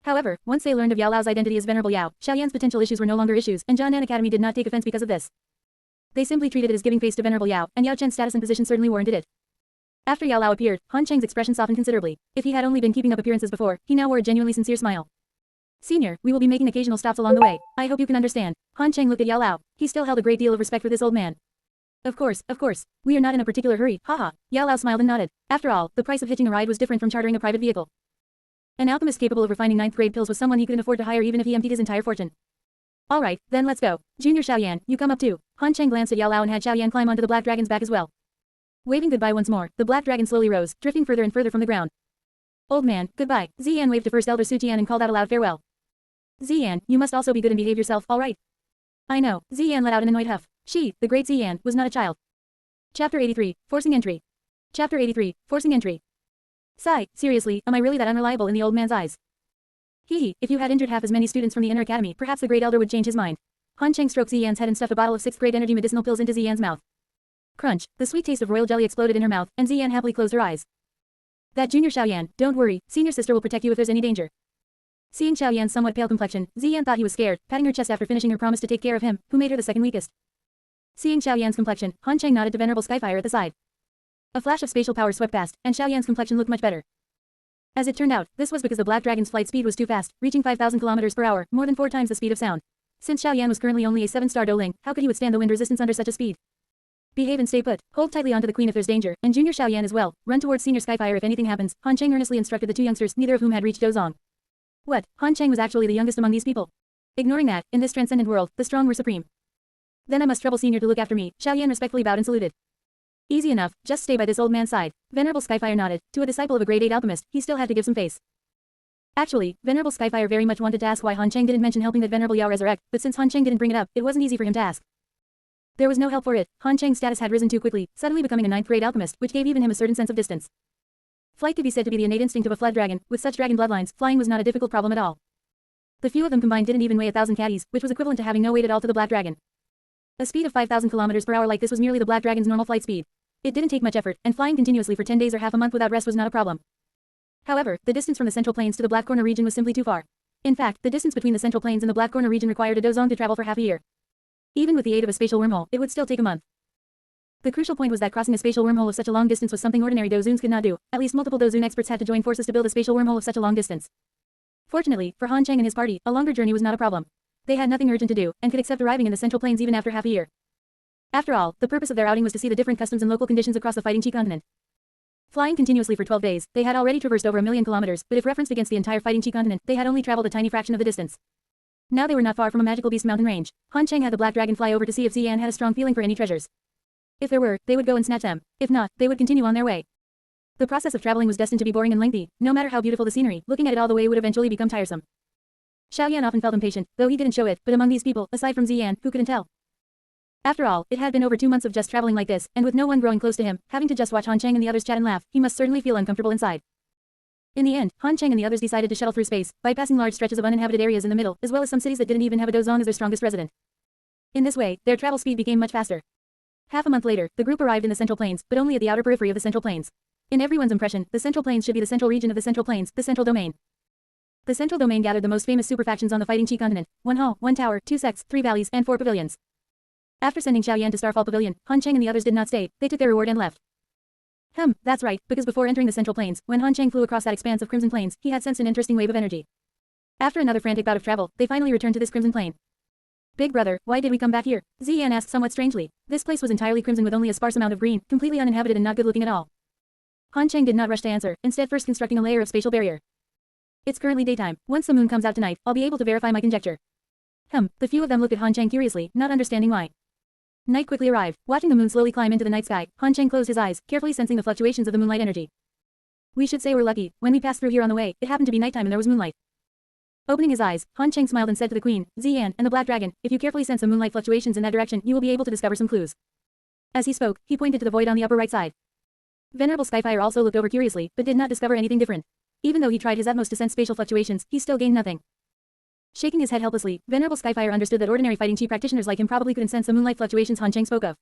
However, once they learned of Yao Lao's identity as Venerable Yao, Xiao Yan's potential issues were no longer issues, and Jiangnan Academy did not take offense because of this. They simply treated it as giving face to Venerable Yao, and Yao Chen's status and position certainly warranted it. After Yao Lao appeared, Han Cheng's expression softened considerably. If he had only been keeping up appearances before, he now wore a genuinely sincere smile. Senior, we will be making occasional stops along the way. I hope you can understand. Han Cheng looked at Yao Lao. He still held a great deal of respect for this old man. Of course. We are not in a particular hurry, haha. Yao Lao smiled and nodded. After all, the price of hitching a ride was different from chartering a private vehicle. An alchemist capable of refining 9th grade pills was someone he couldn't afford to hire even if he emptied his entire fortune. Alright, then let's go. Junior Xiaoyan, you come up too. Han Cheng glanced at Yao Lao and had Xiaoyan climb onto the black dragon's back as well. Waving goodbye once more, the black dragon slowly rose, drifting further and further from the ground. Old man, goodbye. Ziyan waved to First Elder Su Tian and called out aloud farewell. Ziyan, you must also be good and behave yourself, alright? I know, Ziyan let out an annoyed huff. She, the great Ziyan, was not a child. Chapter 83, Forcing Entry. Chapter 83, Forcing Entry. Sigh, seriously, am I really that unreliable in the old man's eyes? Hee, if you had injured half as many students from the inner academy, perhaps the great elder would change his mind. Han Cheng stroked Ziyan's head and stuffed a bottle of 6th grade energy medicinal pills into Ziyan's mouth. Crunch, the sweet taste of royal jelly exploded in her mouth, and Ziyan happily closed her eyes. That Junior Xiaoyan, don't worry, senior sister will protect you if there's any danger. Seeing Xiaoyan's somewhat pale complexion, Ziyan thought he was scared, patting her chest after finishing her promise to take care of him, who made her the second weakest. Seeing Xiaoyan's complexion, Han Cheng nodded to Venerable Skyfire at the side. A flash of spatial power swept past, and Xiaoyan's complexion looked much better. As it turned out, this was because the black dragon's flight speed was too fast, reaching 5,000 kilometers per hour, more than 4 times the speed of sound. Since Xiaoyan was currently only a 7-star Doling, how could he withstand the wind resistance under such a speed? Behave and stay put, hold tightly onto the queen if there's danger, and Junior Xiaoyan as well, run towards Senior Skyfire if anything happens, Han Cheng earnestly instructed the two youngsters, neither of whom had reached Dozong. What, Han Cheng was actually the youngest among these people? Ignoring that, in this transcendent world, the strong were supreme. Then I must trouble Senior to look after me, Xiaoyan respectfully bowed and saluted. Easy enough, just stay by this old man's side. Venerable Skyfire nodded. To a disciple of a grade 8 alchemist, he still had to give some face. Actually, Venerable Skyfire very much wanted to ask why Han Cheng didn't mention helping that Venerable Yao resurrect, but since Han Cheng didn't bring it up, it wasn't easy for him to ask. There was no help for it. Han Cheng's status had risen too quickly, suddenly becoming a 9th grade alchemist, which gave even him a certain sense of distance. Flight could be said to be the innate instinct of a flood dragon. With such dragon bloodlines, flying was not a difficult problem at all. The few of them combined didn't even weigh 1,000 caddies, which was equivalent to having no weight at all to the black dragon. A speed of 5,000 kilometers per hour like this was merely the black dragon's normal flight speed. It didn't take much effort, and flying continuously for 10 days or half a month without rest was not a problem. However, the distance from the Central Plains to the Black Corner region was simply too far. In fact, the distance between the Central Plains and the Black Corner region required a Dozong to travel for half a year. Even with the aid of a spatial wormhole, it would still take a month. The crucial point was that crossing a spatial wormhole of such a long distance was something ordinary Dozuns could not do. At least multiple Dozun experts had to join forces to build a spatial wormhole of such a long distance. Fortunately, for Han Cheng and his party, a longer journey was not a problem. They had nothing urgent to do, and could accept arriving in the Central Plains even after half a year. After all, the purpose of their outing was to see the different customs and local conditions across the Fighting Chi continent. Flying continuously for 12 days, they had already traversed over 1,000,000 kilometers, but if referenced against the entire Fighting Chi continent, they had only traveled a tiny fraction of the distance. Now they were not far from a magical beast mountain range. Han Cheng had the black dragon fly over to see if Ziyan had a strong feeling for any treasures. If there were, they would go and snatch them. If not, they would continue on their way. The process of traveling was destined to be boring and lengthy. No matter how beautiful the scenery, looking at it all the way would eventually become tiresome. Xiaoyan often felt impatient, though he didn't show it, but among these people, aside from Ziyan, who couldn't tell? After all, it had been over 2 months of just traveling like this, and with no one growing close to him, having to just watch Han Cheng and the others chat and laugh, he must certainly feel uncomfortable inside. In the end, Han Cheng and the others decided to shuttle through space, bypassing large stretches of uninhabited areas in the middle, as well as some cities that didn't even have a Dozong as their strongest resident. In this way, their travel speed became much faster. Half a month later, the group arrived in the Central Plains, but only at the outer periphery of the Central Plains. In everyone's impression, the Central Plains should be the central region of the Central Plains, the Central Domain. The Central Domain gathered the most famous superfactions on the Fighting Chi continent: 1 hall, 1 tower, 2 sects, 3 valleys, and 4 pavilions. After sending Xiaoyan to Starfall Pavilion, Han Cheng and the others did not stay. They took their reward and left. That's right, because before entering the Central Plains, when Han Cheng flew across that expanse of Crimson Plains, he had sensed an interesting wave of energy. After another frantic bout of travel, they finally returned to this Crimson Plain. Big brother, why did we come back here? Ziyan asked somewhat strangely. This place was entirely crimson with only a sparse amount of green, completely uninhabited and not good looking at all. Han Cheng did not rush to answer, instead first constructing a layer of spatial barrier. It's currently daytime. Once the moon comes out tonight, I'll be able to verify my conjecture. The few of them looked at Han Cheng curiously, not understanding why. Night quickly arrived. Watching the moon slowly climb into the night sky, Han Cheng closed his eyes, carefully sensing the fluctuations of the moonlight energy. We should say we're lucky. When we passed through here on the way, it happened to be nighttime and there was moonlight. Opening his eyes, Han Cheng smiled and said to the queen, Ziyan, and the black dragon, if you carefully sense the moonlight fluctuations in that direction, you will be able to discover some clues. As he spoke, he pointed to the void on the upper right side. Venerable Skyfire also looked over curiously, but did not discover anything different. Even though he tried his utmost to sense spatial fluctuations, he still gained nothing. Shaking his head helplessly, Venerable Skyfire understood that ordinary fighting chi practitioners like him probably couldn't sense the moonlight fluctuations Han Cheng spoke of.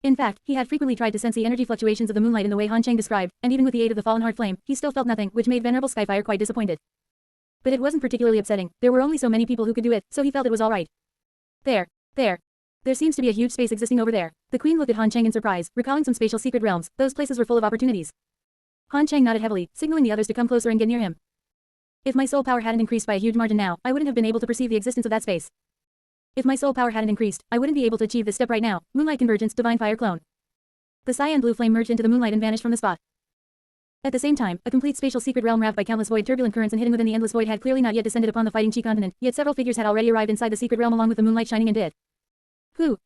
In fact, he had frequently tried to sense the energy fluctuations of the moonlight in the way Han Cheng described, and even with the aid of the fallen heart flame, he still felt nothing, which made Venerable Skyfire quite disappointed. But it wasn't particularly upsetting. There were only so many people who could do it, so he felt it was all right. There. There seems to be a huge space existing over there. The queen looked at Han Cheng in surprise, recalling some spatial secret realms. Those places were full of opportunities. Han Cheng nodded heavily, signaling the others to come closer and get near him. If my soul power hadn't increased by a huge margin now, I wouldn't have been able to perceive the existence of that space. If my soul power hadn't increased, I wouldn't be able to achieve this step right now. Moonlight convergence, divine fire clone. The cyan blue flame merged into the moonlight and vanished from the spot. At the same time, a complete spatial secret realm wrapped by countless void turbulent currents and hidden within the endless void had clearly not yet descended upon the fighting Chi continent, yet several figures had already arrived inside the secret realm along with the moonlight shining in it. Who?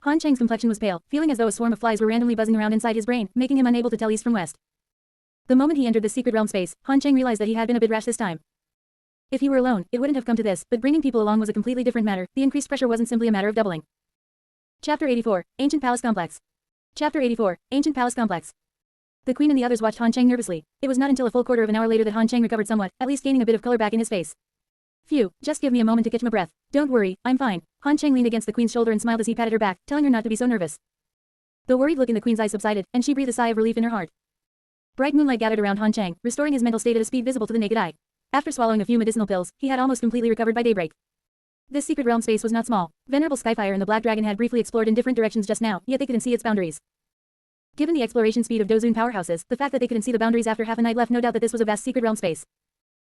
Han Cheng's complexion was pale, feeling as though a swarm of flies were randomly buzzing around inside his brain, making him unable to tell east from west. The moment he entered the secret realm space, Han Cheng realized that he had been a bit rash this time. If he were alone, it wouldn't have come to this, but bringing people along was a completely different matter. The increased pressure wasn't simply a matter of doubling. Chapter 84, Ancient Palace Complex. Chapter 84, Ancient Palace Complex. The Queen and the others watched Han Cheng nervously. It was not until a full quarter of an hour later that Han Cheng recovered somewhat, at least gaining a bit of color back in his face. Phew, just give me a moment to catch my breath. Don't worry, I'm fine. Han Cheng leaned against the Queen's shoulder and smiled as he patted her back, telling her not to be so nervous. The worried look in the Queen's eyes subsided, and she breathed a sigh of relief in her heart. Bright moonlight gathered around Han Cheng, restoring his mental state at a speed visible to the naked eye. After swallowing a few medicinal pills, he had almost completely recovered by daybreak. This secret realm space was not small. Venerable Skyfire and the Black Dragon had briefly explored in different directions just now, yet they couldn't see its boundaries. Given the exploration speed of Dozun powerhouses, the fact that they couldn't see the boundaries after half a night left no doubt that this was a vast secret realm space.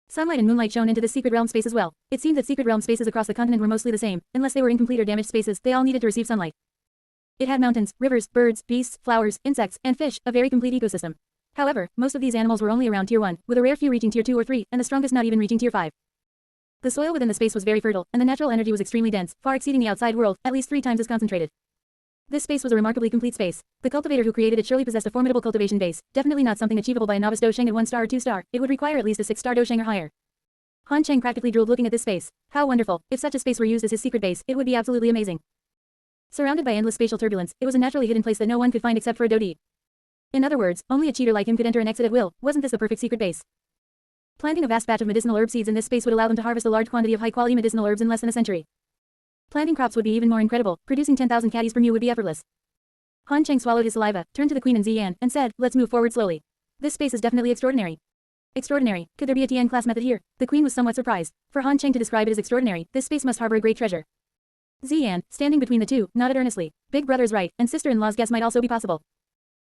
Sunlight and moonlight shone into this secret realm space as well. It seemed that secret realm spaces across the continent were mostly the same, unless they were incomplete or damaged spaces, they all needed to receive sunlight. It had mountains, rivers, birds, beasts, flowers, insects, and fish, a very complete ecosystem. However, most of these animals were only around Tier 1, with a rare few reaching Tier 2 or 3, and the strongest not even reaching Tier 5. The soil within the space was very fertile, and the natural energy was extremely dense, far exceeding the outside world, at least 3 times as concentrated. This space was a remarkably complete space. The cultivator who created it surely possessed a formidable cultivation base, definitely not something achievable by a novice Dosheng at 1 star or 2 star, it would require at least a 6-star Dosheng or higher. Han Cheng practically drooled looking at this space. How wonderful, if such a space were used as his secret base, it would be absolutely amazing. Surrounded by endless spatial turbulence, it was a naturally hidden place that no one could find except for a Dodi. In other words, only a cheater like him could enter and exit at will. Wasn't this the perfect secret base? Planting a vast batch of medicinal herb seeds in this space would allow them to harvest a large quantity of high-quality medicinal herbs in less than a century. Planting crops would be even more incredible. Producing 10,000 caddies per mu would be effortless. Han Cheng swallowed his saliva, turned to the Queen and Ziyan, and said, "Let's move forward slowly. This space is definitely extraordinary." Extraordinary? Could there be a TN class method here? The Queen was somewhat surprised. For Han Cheng to describe it as extraordinary, this space must harbor a great treasure. Ziyan, standing between the two, nodded earnestly. Big brother is right, and sister-in-law's guess might also be possible.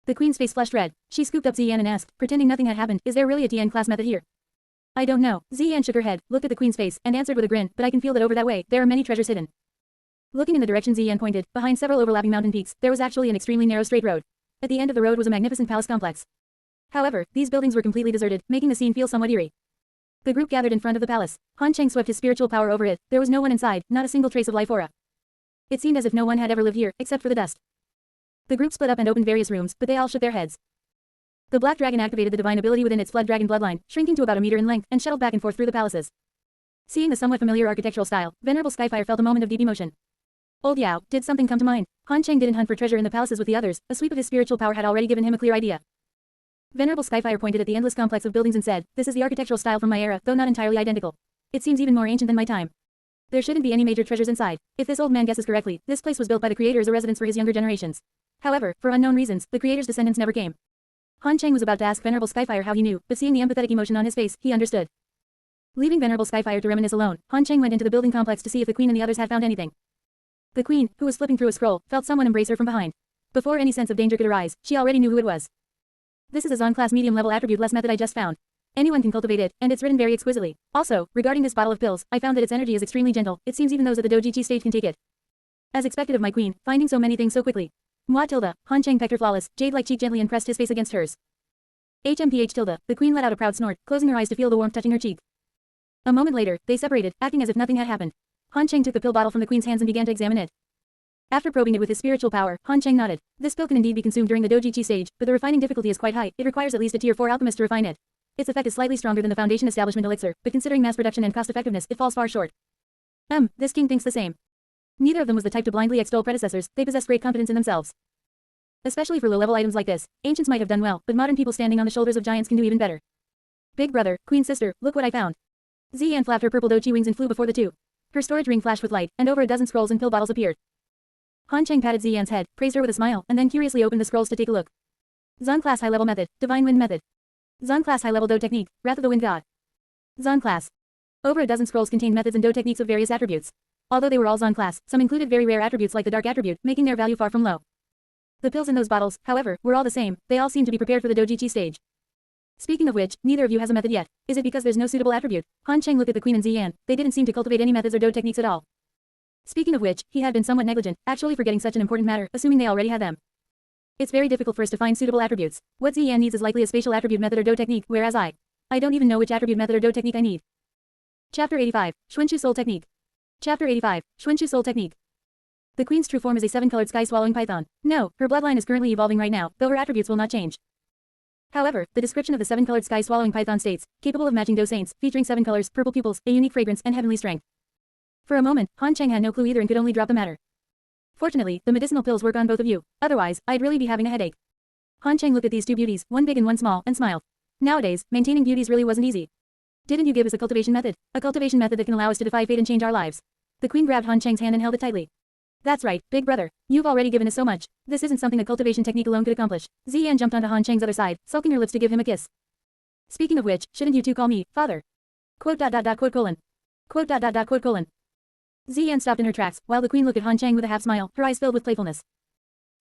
The Queen's face flushed red. She scooped up Ziyan and asked, pretending nothing had happened, "Is there really a TN class method here?" "I don't know." Ziyan shook her head, looked at the Queen's face, and answered with a grin, "But I can feel that over that way, there are many treasures hidden." Looking in the direction Ziyan pointed, behind several overlapping mountain peaks, there was actually an extremely narrow straight road. At the end of the road was a magnificent palace complex. However, these buildings were completely deserted, making the scene feel somewhat eerie. The group gathered in front of the palace. Han Cheng swept his spiritual power over it. There was no one inside, not a single trace of life aura. It seemed as if no one had ever lived here, except for the dust. The group split up and opened various rooms, but they all shook their heads. The Black Dragon activated the divine ability within its Flood Dragon bloodline, shrinking to about a meter in length, and shuttled back and forth through the palaces. Seeing the somewhat familiar architectural style, Venerable Skyfire felt a moment of deep emotion. Old Yao, did something come to mind? Han Cheng didn't hunt for treasure in the palaces with the others, a sweep of his spiritual power had already given him a clear idea. Venerable Skyfire pointed at the endless complex of buildings and said, "This is the architectural style from my era, though not entirely identical. It seems even more ancient than my time. There shouldn't be any major treasures inside. If this old man guesses correctly, this place was built by the creator as a residence for his younger generations. However, for unknown reasons, the creator's descendants never came." Han Cheng was about to ask Venerable Skyfire how he knew, but seeing the empathetic emotion on his face, he understood. Leaving Venerable Skyfire to reminisce alone, Han Cheng went into the building complex to see if the Queen and the others had found anything. The Queen, who was flipping through a scroll, felt someone embrace her from behind. Before any sense of danger could arise, she already knew who it was. "This is a Zon class medium level attribute-less method I just found. Anyone can cultivate it, and it's written very exquisitely. Also, regarding this bottle of pills, I found that its energy is extremely gentle. It seems even those at the Doji Chi stage can take it. As expected of my Queen, finding so many things so quickly." Moi tilde, Han Cheng pecked her flawless, jade-like cheek gently and pressed his face against hers. HMPH tilde, the Queen let out a proud snort, closing her eyes to feel the warmth touching her cheek. A moment later, they separated, acting as if nothing had happened. Han Cheng took the pill bottle from the Queen's hands and began to examine it. After probing it with his spiritual power, Han Cheng nodded. This pill can indeed be consumed during the Doji Chi stage, but the refining difficulty is quite high. It requires at least a Tier 4 alchemist to refine it. Its effect is slightly stronger than the Foundation Establishment elixir, but considering mass production and cost-effectiveness, it falls far short. This king thinks the same. Neither of them was the type to blindly extol predecessors, they possessed great confidence in themselves. Especially for low-level items like this, ancients might have done well, but modern people standing on the shoulders of giants can do even better. "Big brother, Queen sister, look what I found." Ziyan flapped her purple dochi wings and flew before the two. Her storage ring flashed with light, and over a dozen scrolls and pill bottles appeared. Han Cheng patted Ziyan's head, praised her with a smile, and then curiously opened the scrolls to take a look. Zon class high-level method, divine wind method. Zon class high-level do technique, wrath of the wind god. Zon class. Over a dozen scrolls contained methods and do techniques of various attributes. Although they were all Zon class, some included very rare attributes like the dark attribute, making their value far from low. The pills in those bottles, however, were all the same. They all seemed to be prepared for the Doji Chi stage. Speaking of which, neither of you has a method yet. Is it because there's no suitable attribute? Han Cheng looked at the Queen and Ziyan. They didn't seem to cultivate any methods or do techniques at all. Speaking of which, he had been somewhat negligent, actually forgetting such an important matter, assuming they already had them. It's very difficult for us to find suitable attributes. What Ziyan needs is likely a spatial attribute method or Do technique, whereas I don't even know which attribute method or Do technique I need. Chapter 85, Xuanchu Soul Technique. Chapter 85, Xuanchu Soul Technique. The queen's true form is a 7-colored sky-swallowing python. No, her bloodline is currently evolving right now, though her attributes will not change. However, the description of the 7-colored sky-swallowing python states, capable of matching Do saints, featuring 7 colors, purple pupils, a unique fragrance, and heavenly strength. For a moment, Han Cheng had no clue either and could only drop the matter. Fortunately, the medicinal pills work on both of you, otherwise, I'd really be having a headache. Han Cheng looked at these two beauties, one big and one small, and smiled. Nowadays, maintaining beauties really wasn't easy. Didn't you give us a cultivation method? A cultivation method that can allow us to defy fate and change our lives. The queen grabbed Han Cheng's hand and held it tightly. That's right, big brother. You've already given us so much. This isn't something a cultivation technique alone could accomplish. Ziyan jumped onto Han Cheng's other side, sulking her lips to give him a kiss. Speaking of which, shouldn't you two call me father? Quote. Ziyan stopped in her tracks, while the queen looked at Han Cheng with a half smile, her eyes filled with playfulness.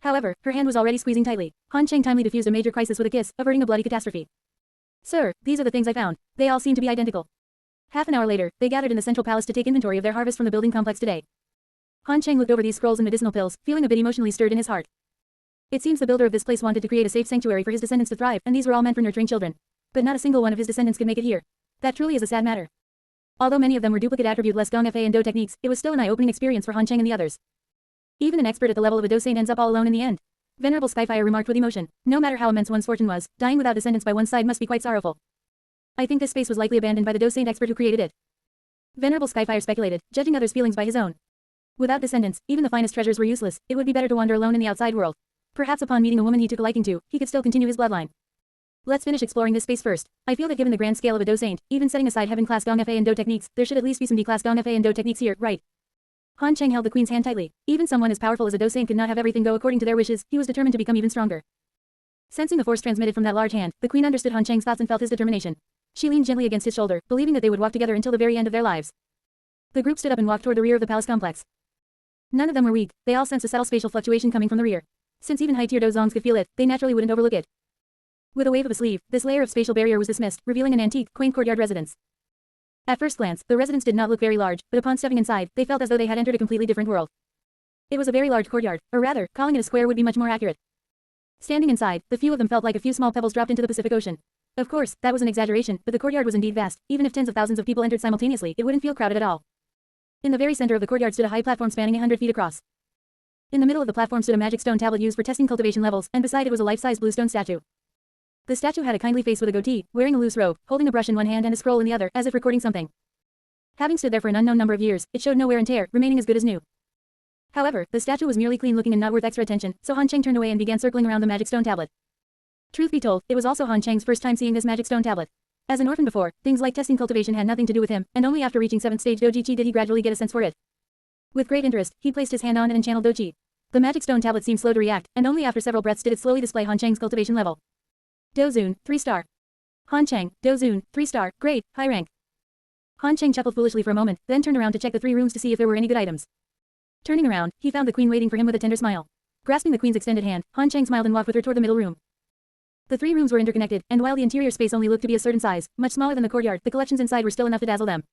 However, her hand was already squeezing tightly. Han Cheng timely diffused a major crisis with a kiss, averting a bloody catastrophe. Sir, these are the things I found. They all seem to be identical. Half an hour later, they gathered in the central palace to take inventory of their harvest from the building complex today. Han Cheng looked over these scrolls and medicinal pills, feeling a bit emotionally stirred in his heart. It seems the builder of this place wanted to create a safe sanctuary for his descendants to thrive, and these were all meant for nurturing children. But not a single one of his descendants could make it here. That truly is a sad matter. Although many of them were duplicate attribute-less Gong Fa and Do techniques, it was still an eye-opening experience for Han Cheng and the others. Even an expert at the level of a Do Saint ends up all alone in the end. Venerable Skyfire remarked with emotion. No matter how immense one's fortune was, dying without descendants by one's side must be quite sorrowful. I think this space was likely abandoned by the Do Saint expert who created it. Venerable Skyfire speculated, judging others' feelings by his own. Without descendants, even the finest treasures were useless. It would be better to wander alone in the outside world. Perhaps upon meeting a woman he took a liking to, he could still continue his bloodline. Let's finish exploring this space first. I feel that given the grand scale of a Do Saint, even setting aside heaven-class Gong Fa and Do techniques, there should at least be some D-class Gong Fa and Do techniques here, right? Han Cheng held the queen's hand tightly. Even someone as powerful as a Do Saint could not have everything go according to their wishes. He was determined to become even stronger. Sensing the force transmitted from that large hand, the queen understood Han Cheng's thoughts and felt his determination. She leaned gently against his shoulder, believing that they would walk together until the very end of their lives. The group stood up and walked toward the rear of the palace complex. None of them were weak. They all sensed a subtle spatial fluctuation coming from the rear. Since even high-tier dozongs could feel it, they naturally wouldn't overlook it. With a wave of a sleeve, this layer of spatial barrier was dismissed, revealing an antique, quaint courtyard residence. At first glance, the residence did not look very large, but upon stepping inside, they felt as though they had entered a completely different world. It was a very large courtyard, or rather, calling it a square would be much more accurate. Standing inside, the few of them felt like a few small pebbles dropped into the Pacific Ocean. Of course, that was an exaggeration, but the courtyard was indeed vast. Even if tens of thousands of people entered simultaneously, it wouldn't feel crowded at all. In the very center of the courtyard stood a high platform spanning 100 feet across. In the middle of the platform stood a magic stone tablet used for testing cultivation levels, and beside it was a life-size blue stone statue. The statue had a kindly face with a goatee, wearing a loose robe, holding a brush in one hand and a scroll in the other, as if recording something. Having stood there for an unknown number of years, it showed no wear and tear, remaining as good as new. However, the statue was merely clean-looking and not worth extra attention, so Han Cheng turned away and began circling around the magic stone tablet. Truth be told, it was also Han Cheng's first time seeing this magic stone tablet. As an orphan before, things like testing cultivation had nothing to do with him, and only after reaching 7th stage Doji Chi did he gradually get a sense for it. With great interest, he placed his hand on it and channeled Doji. The magic stone tablet seemed slow to react, and only after several breaths did it slowly display Han Cheng's cultivation level. Dozun, 3-star. Han Cheng, Dozun, 3-star, great, high rank. Han Cheng chuckled foolishly for a moment, then turned around to check the 3 rooms to see if there were any good items. Turning around, he found the queen waiting for him with a tender smile. Grasping the queen's extended hand, Han Cheng smiled and walked with her toward the middle room. The 3 rooms were interconnected, and while the interior space only looked to be a certain size, much smaller than the courtyard, the collections inside were still enough to dazzle them.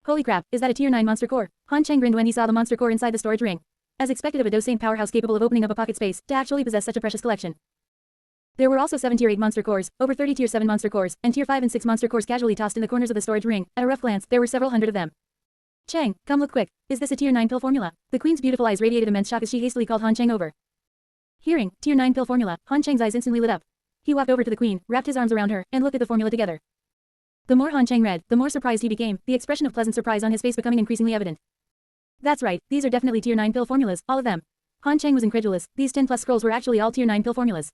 Holy crap, is that a tier 9 monster core? Han Cheng grinned when he saw the monster core inside the storage ring. As expected of a Do Saint powerhouse capable of opening up a pocket space, to actually possess such a precious collection. There were also 7 tier 8 monster cores, over 30 tier 7 monster cores, and tier 5 and 6 monster cores casually tossed in the corners of the storage ring. At a rough glance, there were several hundred of them. Cheng, come look quick. Is this a tier 9 pill formula? The queen's beautiful eyes radiated immense shock as she hastily called Han Cheng over. Hearing, tier 9 pill formula, Han Cheng's eyes instantly lit up. He walked over to the queen, wrapped his arms around her, and looked at the formula together. The more Han Cheng read, the more surprised he became, the expression of pleasant surprise on his face becoming increasingly evident. That's right, these are definitely tier 9 pill formulas, all of them. Han Cheng was incredulous, these 10+ scrolls were actually all tier 9 pill formulas.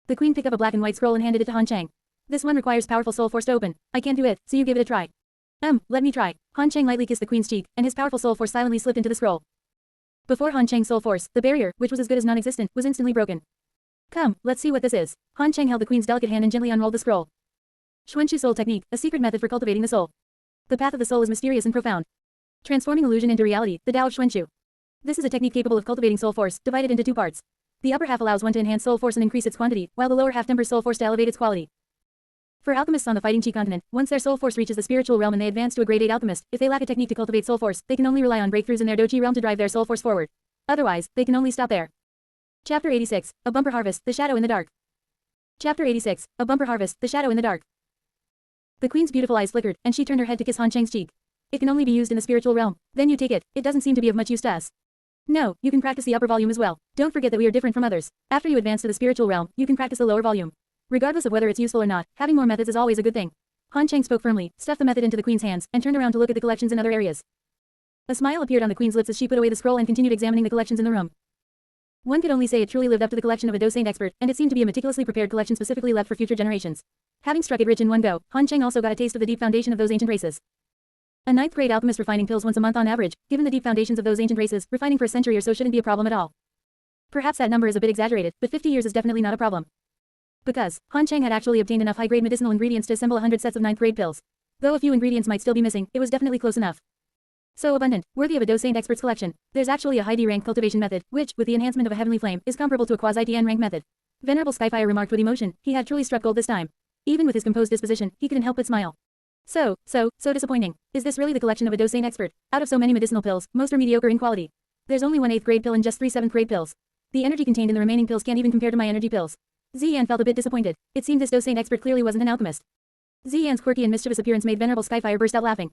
The queen picked up a black and white scroll and handed it to Han Cheng. This one requires powerful soul force to open. I can't do it, so you give it a try. Let me try. Han Cheng lightly kissed the queen's cheek, and his powerful soul force silently slipped into the scroll. Before Han Cheng's soul force, the barrier, which was as good as non-existent, was instantly broken. Come, let's see what this is. Han Cheng held the queen's delicate hand and gently unrolled the scroll. Xuanchu Soul Technique, a secret method for cultivating the soul. The path of the soul is mysterious and profound. Transforming illusion into reality, the Tao of Xuanchu. This is a technique capable of cultivating soul force, divided into 2 parts. The upper half allows one to enhance soul force and increase its quantity, while the lower half tempers soul force to elevate its quality. For alchemists on the fighting chi continent, once their soul force reaches the spiritual realm and they advance to a grade 8 alchemist, if they lack a technique to cultivate soul force, they can only rely on breakthroughs in their doji realm to drive their soul force forward. Otherwise, they can only stop there. Chapter 86, A Bumper Harvest, The Shadow in the Dark. Chapter 86, A Bumper Harvest, The Shadow in the Dark. The queen's beautiful eyes flickered, and she turned her head to kiss Han Cheng's cheek. It can only be used in the spiritual realm. Then you take it. It doesn't seem to be of much use to us. No, you can practice the upper volume as well. Don't forget that we are different from others. After you advance to the spiritual realm, you can practice the lower volume. Regardless of whether it's useful or not, having more methods is always a good thing. Han Cheng spoke firmly, stuffed the method into the queen's hands, and turned around to look at the collections in other areas. A smile appeared on the queen's lips as she put away the scroll and continued examining the collections in the room. One could only say it truly lived up to the collection of a docent expert, and it seemed to be a meticulously prepared collection specifically left for future generations. Having struck it rich in one go, Han Cheng also got a taste of the deep foundation of those ancient races. A 9th grade alchemist refining pills once a month on average. Given the deep foundations of those ancient races, refining for a century or so shouldn't be a problem at all. Perhaps that number is a bit exaggerated, but 50 years is definitely not a problem. Because Han Cheng had actually obtained enough high-grade medicinal ingredients to assemble 100 sets of 9th grade pills. Though a few ingredients might still be missing, it was definitely close enough. So abundant, worthy of a docent expert's collection. There's actually a high D-rank cultivation method, which, with the enhancement of a heavenly flame, is comparable to a quasi-TN rank method. Venerable Skyfire remarked with emotion. He had truly struck gold this time. Even with his composed disposition, he couldn't help but smile. So disappointing. Is this really the collection of a docent expert? Out of so many medicinal pills, most are mediocre in quality. There's only one 8th grade pill and just 3 7th grade pills. The energy contained in the remaining pills can't even compare to my energy pills. Ziyan felt a bit disappointed. It seemed this docent expert clearly wasn't an alchemist. Ziyan's quirky and mischievous appearance made Venerable Skyfire burst out laughing.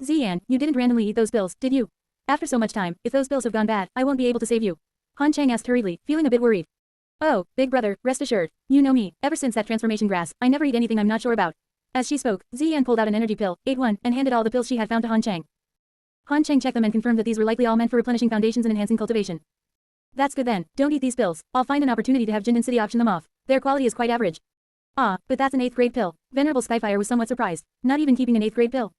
Ziyan, you didn't randomly eat those pills, did you? After so much time, if those pills have gone bad, I won't be able to save you. Han Cheng asked hurriedly, feeling a bit worried. Oh, big brother, rest assured. You know me, ever since that transformation grass, I never eat anything I'm not sure about. As she spoke, Ziyan pulled out an energy pill, ate one, and handed all the pills she had found to Han Cheng. Han Cheng checked them and confirmed that these were likely all meant for replenishing foundations and enhancing cultivation. That's good then, don't eat these pills. I'll find an opportunity to have Jyn City auction them off. Their quality is quite average. Ah, but that's an 8th grade pill. Venerable Skyfire was somewhat surprised. Not even keeping an 8th grade pill.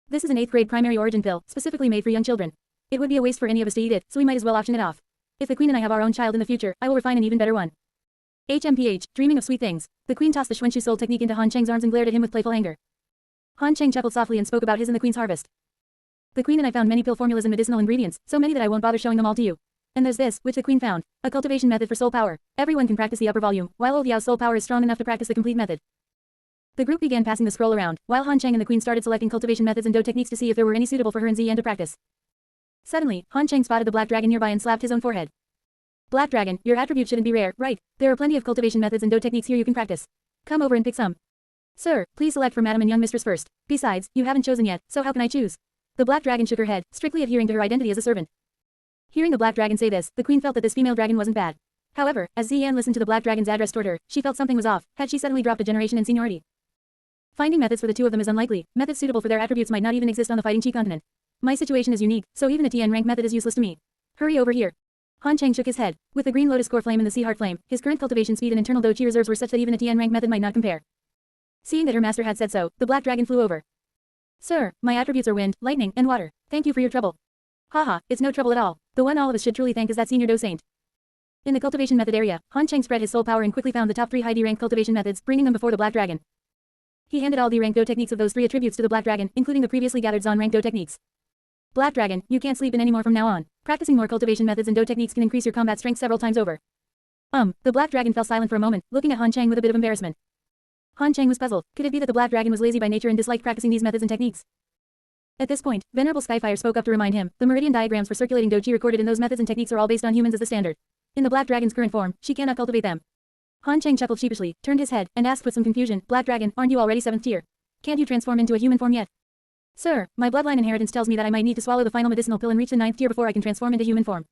This is an 8th grade primary origin pill, specifically made for young children. It would be a waste for any of us to eat it, so we might as well auction it off. If the queen and I have our own child in the future, I will refine an even better one. HMPH, dreaming of sweet things. The queen tossed the Xuanxu soul technique into Han Cheng's arms and glared at him with playful anger. Han Cheng chuckled softly and spoke about his and the queen's harvest. The queen and I found many pill formulas and medicinal ingredients, so many that I won't bother showing them all to you. And there's this, which the queen found, a cultivation method for soul power. Everyone can practice the upper volume, while old Yao's soul power is strong enough to practice the complete method. The group began passing the scroll around, while Han Cheng and the queen started selecting cultivation methods and do techniques to see if there were any suitable for her and Ziyan to practice. Suddenly, Han Cheng spotted the black dragon nearby and slapped his own forehead. Black dragon, your attribute shouldn't be rare, right? There are plenty of cultivation methods and do techniques here you can practice. Come over and pick some. Sir, please select for madam and young mistress first. Besides, you haven't chosen yet, so how can I choose? The black dragon shook her head, strictly adhering to her identity as a servant. Hearing the black dragon say this, the queen felt that this female dragon wasn't bad. However, as Ziyan listened to the black dragon's address toward her, she felt something was off. Had she suddenly dropped a generation in seniority? Finding methods for the two of them is unlikely. Methods suitable for their attributes might not even exist on the fighting chi continent. My situation is unique, so even a TN rank method is useless to me. Hurry over here. Han Cheng shook his head. With the green lotus core flame and the sea heart flame, his current cultivation speed and internal do chi reserves were such that even a TN rank method might not compare. Seeing that her master had said so, the black dragon flew over. Sir, my attributes are wind, lightning, and water. Thank you for your trouble. Haha, it's no trouble at all. The one all of us should truly thank is that senior docent. In the cultivation method area, Han Cheng spread his soul power and quickly found the top 3 high D-rank cultivation methods, bringing them before the black dragon. He handed all D-rank do techniques of those 3 attributes to the black dragon, including the previously gathered Zon rank do techniques. Black dragon, you can't sleep in anymore from now on. Practicing more cultivation methods and do techniques can increase your combat strength several times over. The black dragon fell silent for a moment, looking at Han Cheng with a bit of embarrassment. Han Cheng was puzzled. Could it be that the black dragon was lazy by nature and disliked practicing these methods and techniques? At this point, Venerable Skyfire spoke up to remind him, the meridian diagrams for circulating doji recorded in those methods and techniques are all based on humans as the standard. In the black dragon's current form, she cannot cultivate them. Han Cheng chuckled sheepishly, turned his head, and asked with some confusion, Black dragon, aren't you already 7th tier? Can't you transform into a human form yet? Sir, my bloodline inheritance tells me that I might need to swallow the final medicinal pill and reach the 9th tier before I can transform into human form.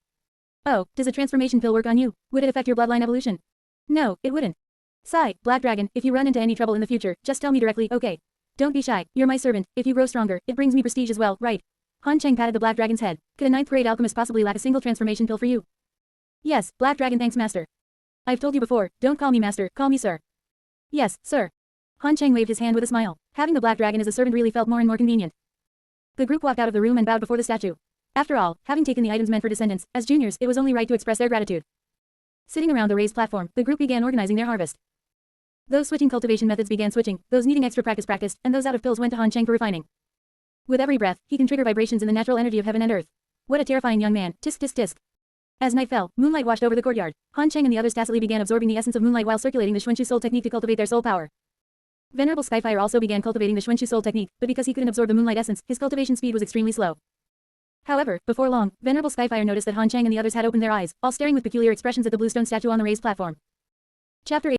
Oh, does a transformation pill work on you? Would it affect your bloodline evolution? No, it wouldn't. Sigh, Black dragon, if you run into any trouble in the future, just tell me directly, okay? Don't be shy, you're my servant. If you grow stronger, it brings me prestige as well, right? Han Cheng patted the black dragon's head. Could a 9th grade alchemist possibly lack a single transformation pill for you? Yes, Black dragon, thanks master. I've told you before, don't call me master, call me sir. Yes, sir. Han Cheng waved his hand with a smile. Having the black dragon as a servant really felt more and more convenient. The group walked out of the room and bowed before the statue. After all, having taken the items meant for descendants, as juniors, it was only right to express their gratitude. Sitting around the raised platform, the group began organizing their harvest. Those switching cultivation methods began switching, those needing extra practice practiced, and those out of pills went to Han Cheng for refining. With every breath, he can trigger vibrations in the natural energy of heaven and earth. What a terrifying young man, tisk tisk tisk. As night fell, moonlight washed over the courtyard. Han Cheng and the others tacitly began absorbing the essence of moonlight while circulating the Xuanxu soul technique to cultivate their soul power. Venerable Skyfire also began cultivating the Xuanchu Soul technique, but because he couldn't absorb the moonlight essence, his cultivation speed was extremely slow. However, before long, Venerable Skyfire noticed that Han Chang and the others had opened their eyes, all staring with peculiar expressions at the bluestone statue on the raised platform. Chapter 8